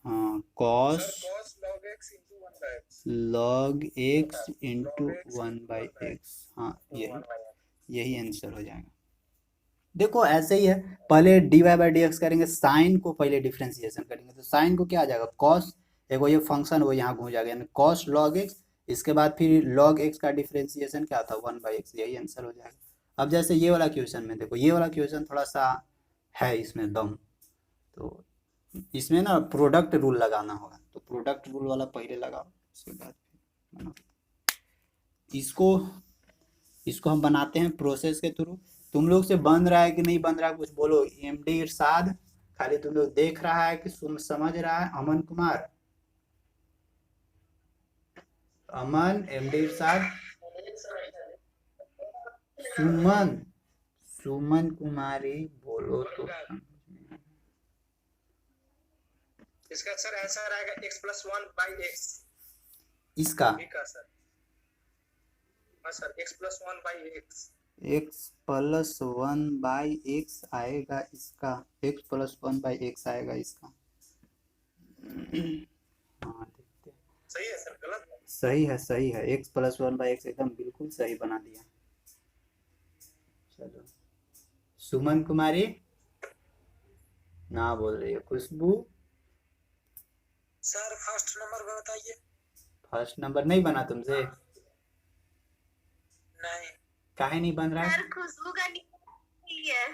S1: हाँ cos
S2: sir cos log x into 1 by x।
S1: Log X into
S2: log x
S1: 1
S2: into
S1: by
S2: 1 by
S1: X. हाँ
S2: into 1 by x।
S1: यही आंसर हो जाएगा। देखो ऐसे ही है, पहले D Y by D X करेंगे, साइन को पहले डिफ्रेंसिएशन करेंगे तो साइन को क्या आ जाएगा कॉस, देखो ये फंक्शन वो यहाँ घूम जाएगा, यानी कॉस लॉग एक्स। इसके बाद फिर लॉग एक्स का डिफ्रेंसिएशन क्या था 1 बाई एक्स, यही आंसर हो जाएगा। अब जैसे ये वाला क्वेश्चन में देखो, ये वाला क्वेश्चन थोड़ा सा है इसमें दम, तो इसमें ना प्रोडक्ट रूल लगाना होगा, तो प्रोडक्ट रूल वाला पहले लगाओ, उसके बाद बनाओ। इसको हम बनाते हैं प्रोसेस के थ्रू। तुम लोग से बन रहा है कि नहीं बन रहा है कुछ बोलो। एमडी इरशाद, खाली तुम लोग देख रहा है कि समझ रहा है। अमन कुमार, अमन, एमडी इरशाद, सुमन, सुमन कुमारी बोलो तो
S2: इसका सर आंसर आएगा x plus 1 by x।
S1: इसका
S2: सर हाँ sir x plus 1 by x।
S1: x plus 1 by x आएगा इसका, x प्लस 1 बाई एक्स आएगा इसका। हाँ देखते हैं।
S2: सही है सर, गलत है?
S1: सही है x प्लस 1 बाई एक्स एकदम बिल्कुल सही बना दिया। चलो सुमन कुमारी ना बोल रही है। खुशबू
S2: सर फर्स्ट नंबर बताइए।
S1: फर्स्ट नंबर नहीं बना तुमसे?
S2: नहीं।
S1: काहे नहीं बन रहा है?
S3: सर खुशबू का नहीं है।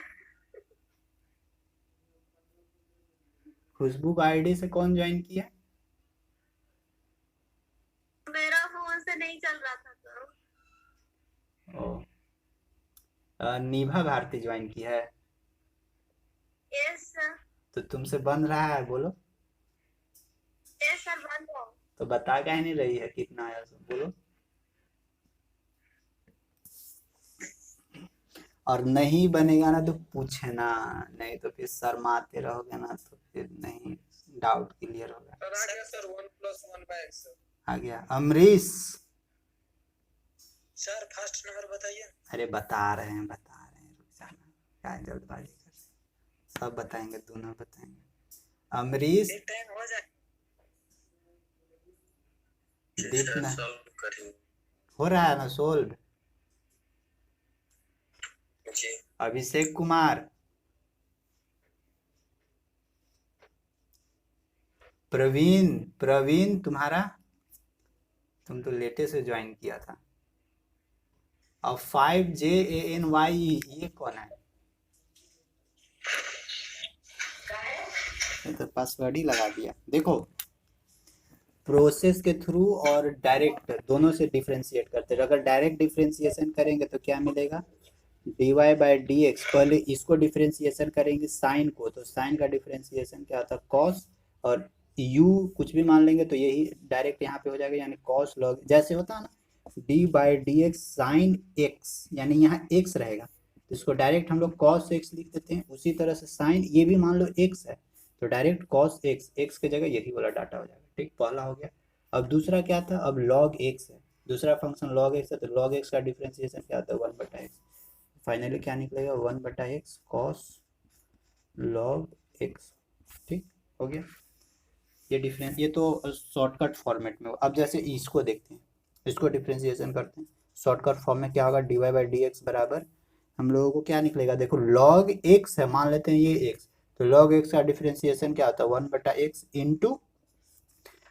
S1: खुशबू का आईडी से कौन ज्वाइन किया?
S3: मेरा फोन से नहीं चल रहा था सर।
S1: ओ निभा भारती ज्वाइन की है।
S3: Yes sir.
S1: तो तुमसे बन रहा है बोलो।
S3: यस सर बन रहा।
S1: तो बता काहे नहीं रही है कितना आया सो बोलो। और नहीं बनेगा ना तो पूछना, नहीं तो फिर शर्माते रहोगे ना तो फिर नहीं डाउट क्लियर होगा।
S2: सर आ गया सर 1 plus 1 by x।
S1: आ गया। अमरीश
S2: सर फर्स्ट नंबर बताइए।
S1: अरे बता रहे हैं रुक जाना, क्या जल्दबाजी कर रहे हैं, सब बताएंगे, दोनों बताएंगे। अमरीश
S2: टाइम हो जाए
S1: देखना
S2: सॉल्व करेंगे।
S1: हो रहा है ना सोल्व।
S2: जी।
S1: अभिषेक कुमार, प्रवीण तुम्हारा, तुम तो लेटे से ज्वाइन किया था। और 5JANY ये कौन है? ये तो पासवर्ड ही लगा दिया। देखो प्रोसेस के थ्रू और डायरेक्ट दोनों से डिफरेंशिएट करते हैं। अगर डायरेक्ट डिफरेंशिएशन करेंगे तो क्या मिलेगा dy बाई डी एक्स। पहले इसको डिफरेंशिएशन करेंगे साइन को, तो साइन का डिफरेंशिएशन क्या होता है कॉस, और u कुछ भी मान लेंगे तो यही डायरेक्ट यहाँ पे हो जाएगा, यानी कॉस लॉग, जैसे होता है ना D by D x sine x, यानी यहाँ x रहेगा तो इसको डायरेक्ट हम लोग कॉस एक्स लिख देते हैं। उसी तरह से साइन ये भी मान लो x है तो डायरेक्ट कॉस एक्स, एक्स की जगह यही वाला डाटा हो जाएगा। ठीक, पहला हो गया। अब दूसरा क्या था, अब लॉग एक्स है, दूसरा फंक्शन लॉग एक्स है, तो लॉग एक्स का डिफरेंशिएशन क्या होता है, 1/x। फाइनली क्या निकलेगा, 1/x कॉस लॉग एक्स। ठीक हो गया, ये डिफरेंस, ये तो शॉर्टकट फॉर्मेट में हो। अब जैसे इसको देखते हैं, इसको डिफरेंशिएशन करते हैं शॉर्टकट फॉर्म में, क्या होगा, dy/dx बराबर हम लोगों को क्या निकलेगा, देखो log x है, मान लेते हैं ये x, तो log x का डिफरेंशिएशन क्या होता है, 1/x इंटू,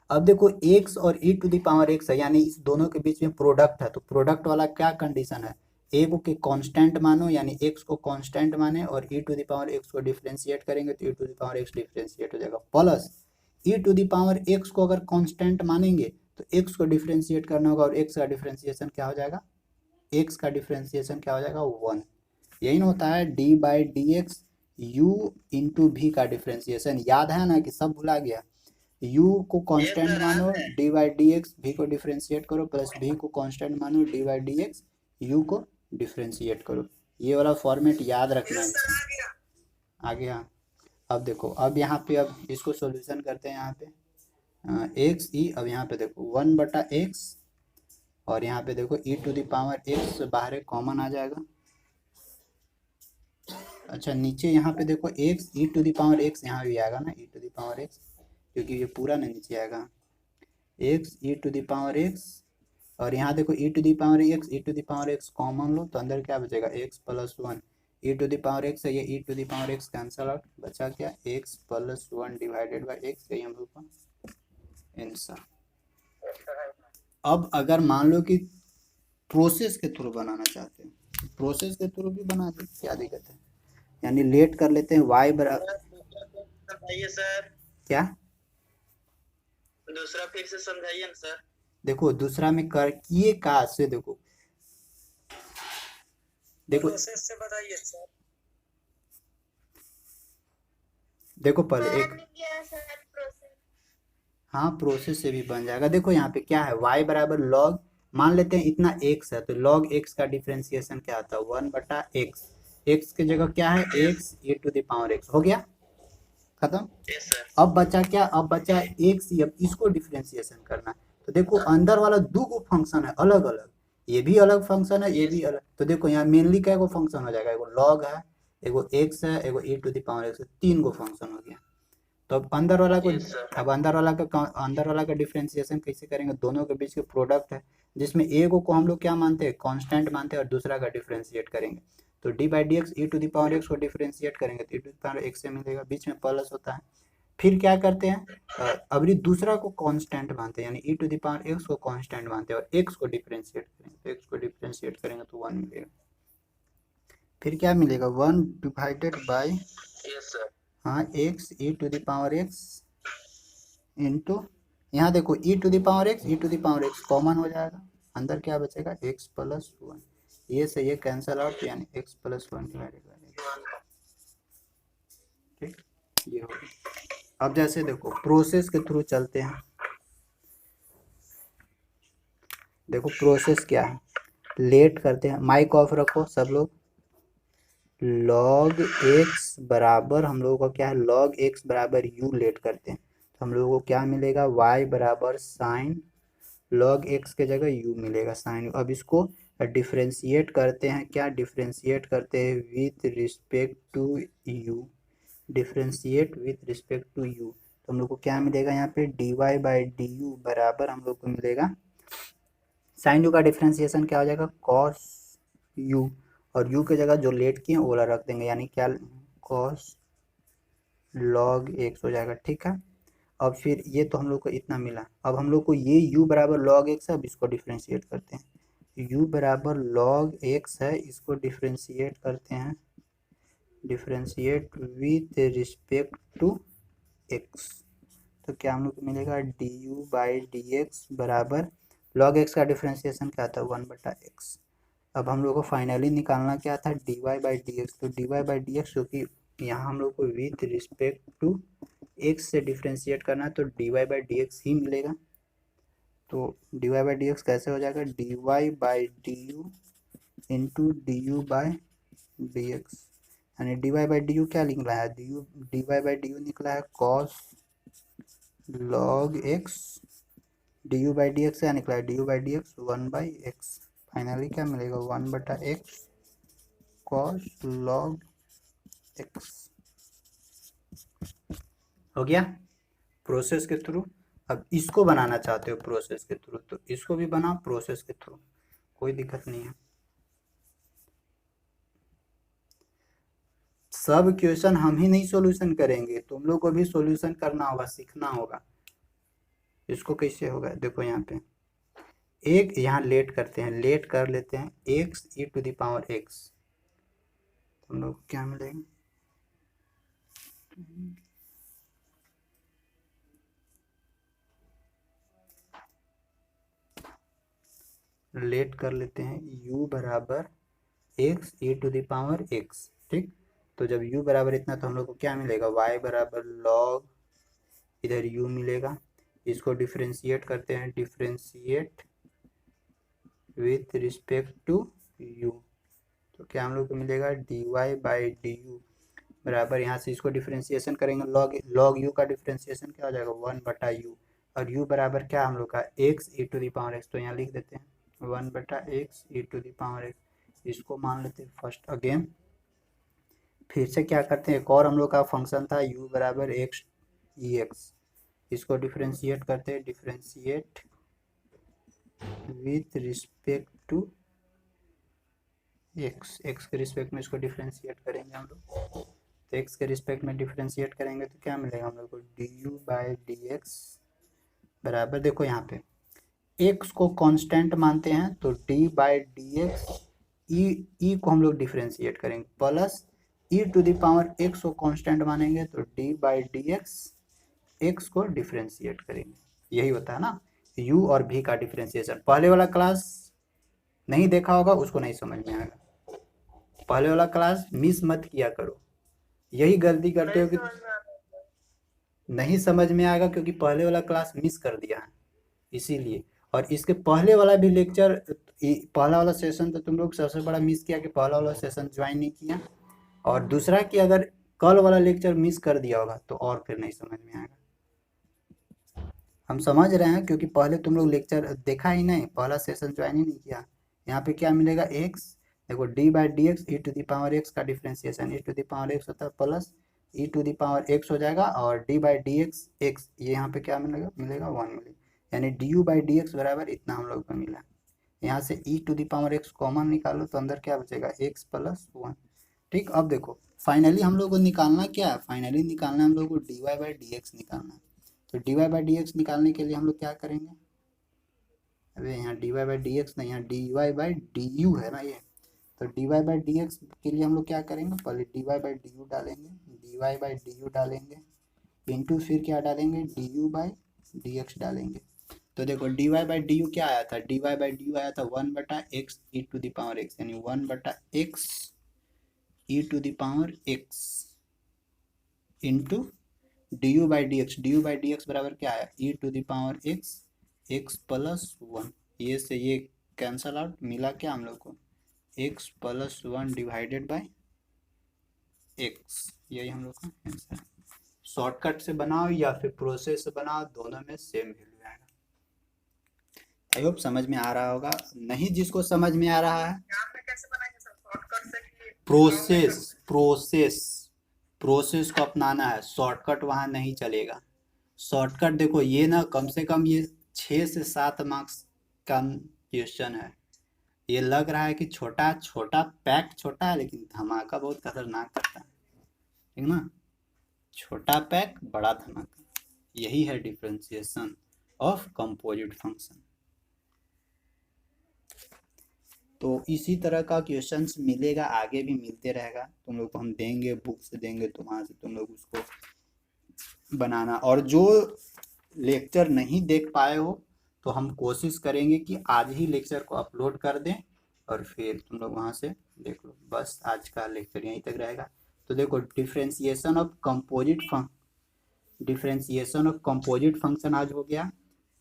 S1: अब देखो x और e⁻x है, यानी इस दोनों के बीच में प्रोडक्ट है, तो प्रोडक्ट वाला क्या कंडीशन है, a को के कांस्टेंट मानो, यानी x को कांस्टेंट माने, और e⁻x को डिफरेंशिएट करेंगे तो e⁻x डिफरेंशिएट हो जाएगा, प्लस e⁻x को अगर कांस्टेंट मानेंगे तो x को डिफरेंशिएट करना होगा, और x का डिफरेंशिएशन क्या हो जाएगा, x का डिफरेंशिएशन क्या हो जाएगा, 1। यही ना होता है d/dx u इंटू v का डिफरेंशिएशन, याद है ना कि सब भुला गया, u को कांस्टेंट मानो, d/dx v को डिफरेंशिएट करो, प्लस v को कांस्टेंट मानो, d/dx u को डिफरेंशिएट करो, ये वाला फॉर्मेट याद रखना है। आ गया। अब देखो, अब यहाँ पे, अब इसको सॉल्यूशन करते हैं, यहाँ पे एक्स ई, अब यहाँ पे देखो 1/x, और यहाँ पे देखो e⁻x बाहर कॉमन आ जाएगा। अच्छा, नीचे यहाँ पे देखो x e⁻x यहाँ भी आएगा ना, e⁻x, क्योंकि ये पूरा ना नीचे आएगा, x e⁻x, और यहाँ देखो e⁻x कॉमन लो तो अंदर क्या बचेगा, x + 1, e⁻x है, ये e⁻x कैंसल आउट, बचा क्या, x + 1 डिवाइडेड बाई x, यही हम लोग का आंसर। अब अगर मान लो कि प्रोसेस के थ्रू बनाना चाहते हैं, प्रोसेस के थ्रू भी बना दे, क्या दिक्कत है, यानी लेट कर लेते हैं y बराबर,
S2: समझाइए सर,
S1: क्या,
S2: दूसरा फिर से समझाइए ना सर।
S1: देखो दूसरा में कर किए का से, देखो
S2: प्रोसेस से बताइए सर।
S1: देखो पहले एक,
S3: बन गया सर प्रोसेस।
S1: हाँ प्रोसेस से भी बन जाएगा। देखो यहाँ पे क्या है, y बराबर लॉग, मान लेते हैं इतना x है, तो log x का डिफरेंशिएशन क्या आता है, 1/x, x की जगह क्या है, x e⁻x, हो गया खत्म।
S2: Yes sir.
S1: अब बचा क्या, अब बचा x, अब इसको डिफरेंशिएशन करना है, तो देखो अंदर वाला दो गो फंक्शन है अलग अलग, ये भी अलग फंक्शन है, ये भी अलग, तो देखो यहाँ मेनली क्या गो फंक्शन हो जाएगा, एगो लॉग है, एगो x है, एगो e⁻x है, 3 गो फंक्शन हो गया। तो अब अंदर वाला को, अब अंदर वाला का डिफरेंशिएशन कैसे करेंगे, दोनों के बीच के प्रोडक्ट है, जिसमें ए को हम लोग क्या मानते हैं, कांस्टेंट मानते हैं, और दूसरा का डिफरेंशिएट करेंगे, तो d/dx e⁻x को डिफरेंशिएट करेंगे तो e⁻x से मिलेगा, बीच में प्लस होता है। फिर क्या करते हैं, अभी दूसरा को कांस्टेंट मानते हैं, यानी e⁻x को कांस्टेंट मानते हैं, और x को डिफरेंशिएट करेंगे, तो x को डिफरेंशिएट करेंगे तो 1 मिलेगा। फिर क्या मिलेगा, 1 डिवाइडेड बाई,
S2: यस सर,
S1: हाँ, x e⁻x इंटू, यहाँ देखो e⁻x कॉमन हो जाएगा, अंदर क्या बचेगा, x + 1, ये से ये कैंसल आउट, यानी x + 1 डिवाइडेड बाई x। ठीक, ये हो गया। अब जैसे देखो प्रोसेस के थ्रू चलते हैं, देखो प्रोसेस क्या है, लेट करते हैं, माइक ऑफ रखो सब लोग। log x बराबर हम लोगों का क्या है, log x बराबर u लेट करते हैं, तो हम लोगों को क्या मिलेगा, y बराबर साइन log x के जगह u मिलेगा, साइन। अब इसको डिफरेंशिएट करते हैं, क्या डिफरेंशिएट करते हैं, with respect to u, differentiate with respect to u, तो हम लोग को क्या मिलेगा, यहाँ पे dy/du बराबर हम लोग को मिलेगा, साइन u का डिफरेंशिएशन क्या हो जाएगा, cos u, और u की जगह जो लेट किए वो वाला रख देंगे, यानी क्या, cos log x हो जाएगा। ठीक है, अब फिर ये तो हम लोग को इतना मिला, अब हम लोग को ये u बराबर log x है, अब इसको डिफरेंशिएट करते हैं, u बराबर log x है, इसको डिफरेंशिएट करते हैं, differentiate with respect to x, तो क्या हम लोग को मिलेगा, du/dx बराबर log x का डिफरेंशिएशन क्या था, 1/x। अब हम लोग को फाइनली निकालना क्या था, dy/dx, तो dy/dx क्योंकि यहाँ हम लोग को विथ रिस्पेक्ट टू x से डिफरेंशिएट करना है, तो dy/dx ही मिलेगा, तो dy/dx कैसे हो जाएगा, dy/du इंटू du/dx, यानी dy बाई डी यू क्या निकला है, dy बाई डी यू निकला है cos log x, du by D x क्या निकला है, du by D x 1/x, finally क्या मिलेगा 1/x cos log x। हो गया प्रोसेस के थ्रू। अब इसको बनाना चाहते हो प्रोसेस के थ्रू तो इसको भी बनाओ प्रोसेस के थ्रू, कोई दिक्कत नहीं है। सब क्वेश्चन हम ही नहीं सॉल्यूशन करेंगे, तुम लोग को भी सॉल्यूशन करना होगा, सीखना होगा। इसको कैसे होगा, देखो यहाँ पे एक यहाँ लेट करते हैं, लेट कर लेते हैं x e to the power x, तुम लोग को क्या मिलेगा, लेट कर लेते हैं u बराबर x e to the power x, ठीक। तो जब u बराबर इतना तो हम लोग को क्या मिलेगा, y बराबर log, इधर u मिलेगा, इसको डिफ्रेंशिएट करते हैं, differentiate with respect to u, तो क्या हम लोग को मिलेगा dy बाई डी यू बराबर, यहाँ से इसको डिफ्रेंशिएशन करेंगे, log u का डिफ्रेंशिएशन क्या हो जाएगा 1/u, और u बराबर क्या हम लोग का x e to the power x, तो यहाँ लिख देते हैं 1/x e to the power x, इसको मान लेते हैं फर्स्ट। अगेन फिर से क्या करते हैं, एक और हम लोग का फंक्शन था u बराबर x ex, इसको डिफ्रेंशिएट करते हैं, differentiate with respect to x, x के रिस्पेक्ट में इसको डिफ्रेंशिएट करेंगे हम लोग, तो x के रिस्पेक्ट में डिफ्रेंशिएट करेंगे तो क्या मिलेगा हम लोग को du बाई डी एक्स बराबर, देखो यहाँ पे x को कांस्टेंट मानते हैं तो d by D X, E को हम लोग डिफ्रेंशिएट करेंगे, plus e to the power x को कांस्टेंट मानेंगे तो d by D X, x को डिफ्रेंशिएट करेंगे, यही होता है ना u और v का डिफ्रेंशिएशन। पहले वाला क्लास नहीं देखा होगा उसको नहीं समझ में आएगा, पहले वाला क्लास मिस मत किया करो, यही गलती करते हो कि नहीं समझ में आएगा क्योंकि पहले वाला क्लास मिस कर दिया है इसीलिए। और इसके पहले वाला भी लेक्चर, पहला वाला सेशन तो तुम लोग सबसे बड़ा मिस किया कि पहला वाला सेशन ज्वाइन नहीं किया, और दूसरा कि अगर कल वाला लेक्चर मिस कर दिया होगा तो और फिर नहीं समझ में आएगा। हम समझ रहे हैं क्योंकि पहले तुम लोग लेक्चर देखा ही नहीं, पहला सेशन ज्वाइन ही नहीं किया। यहाँ पे क्या मिलेगा x, देखो d by D X E to the power x का differentiation, E to the power x होता है plus E to the power x हो जाएगा, और d by D X x, ये यहाँ पे क्या मिलेगा 1 मिलेगा, यानी du बाई डी एक्स बराबर इतना हम लोग को मिला। यहाँ से e to the power x common निकालो तो अंदर क्या बचेगा x प्लस 1, ठीक। अब देखो फाइनली हम लोग को निकालना क्या है, फाइनली निकालना हम लोग को dy बाई डी एक्स निकालना है, तो dy बाई डी एक्स निकालने के लिए हम लोग क्या करेंगे, अबे यहाँ dy बाई डी एक्स नहीं, यहाँ dy बाई डी यू है ना ये, तो dy बाई डी एक्स के लिए हम लोग क्या करेंगे, पहले dy बाई डी यू डालेंगे, dy बाई डी यू डालेंगे इंटू फिर क्या डालेंगे du बाई डी एक्स डालेंगे। तो देखो dy बाई डी यू क्या आया था, dy बाई डी यू आया था 1/x E to the power x, यानी 1/x E to the power x into du by D X, du by D X बराबर क्या आया E to the power x, x plus 1, ये से ये cancel out, मिला क्या हम लोग को x plus 1 divided by x, यही हम लोग का आंसर है। शॉर्टकट से बनाओ या फिर प्रोसेस से बनाओ, दोनों में सेम वैल्यू आएगा। आई होप समझ में आ रहा होगा, नहीं जिसको समझ में आ रहा है प्रोसेस को अपनाना है, शॉर्टकट वहाँ नहीं चलेगा। शॉर्टकट देखो ये ना कम से कम ये 6 से 7 मार्क्स का क्वेश्चन है, ये लग रहा है कि छोटा पैक छोटा है लेकिन धमाका बहुत खतरनाक करता है, ठीक ना, छोटा पैक बड़ा धमाका, यही है डिफरेंशिएशन ऑफ कंपोजिट फंक्शन। तो इसी तरह का क्वेश्चंस मिलेगा, आगे भी मिलते रहेगा, तुम लोग को हम देंगे, बुक से देंगे, तो वहाँ से तुम लोग उसको बनाना। और जो लेक्चर नहीं देख पाए हो तो हम कोशिश करेंगे कि आज ही लेक्चर को अपलोड कर दें और फिर तुम लोग वहाँ से देख लो। बस आज का लेक्चर यहीं तक रहेगा। तो देखो डिफरेंशिएशन ऑफ कंपोजिट फंक्शन आज हो गया।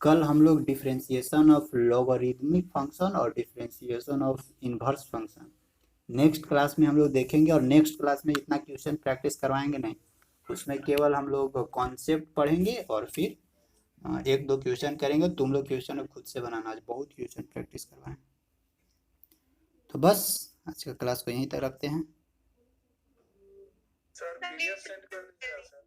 S1: कल हम लोग डिफरेंशिएशन ऑफ लॉगरिदमिक फंक्शन और differentiation of inverse function next class में हम लोग देखेंगे, और नेक्स्ट क्लास में इतना क्वेश्चन प्रैक्टिस करवाएंगे नहीं, उसमें केवल हम लोग कॉन्सेप्ट पढ़ेंगे और फिर एक दो क्वेश्चन करेंगे। तुम लोग क्वेश्चन अब खुद से बनाना, आज बहुत क्वेश्चन प्रैक्टिस करवाएं। तो बस आज का क्लास को यहीं तक रखते हैं।
S2: सर PDF सेंड कर दीजिएगा सर।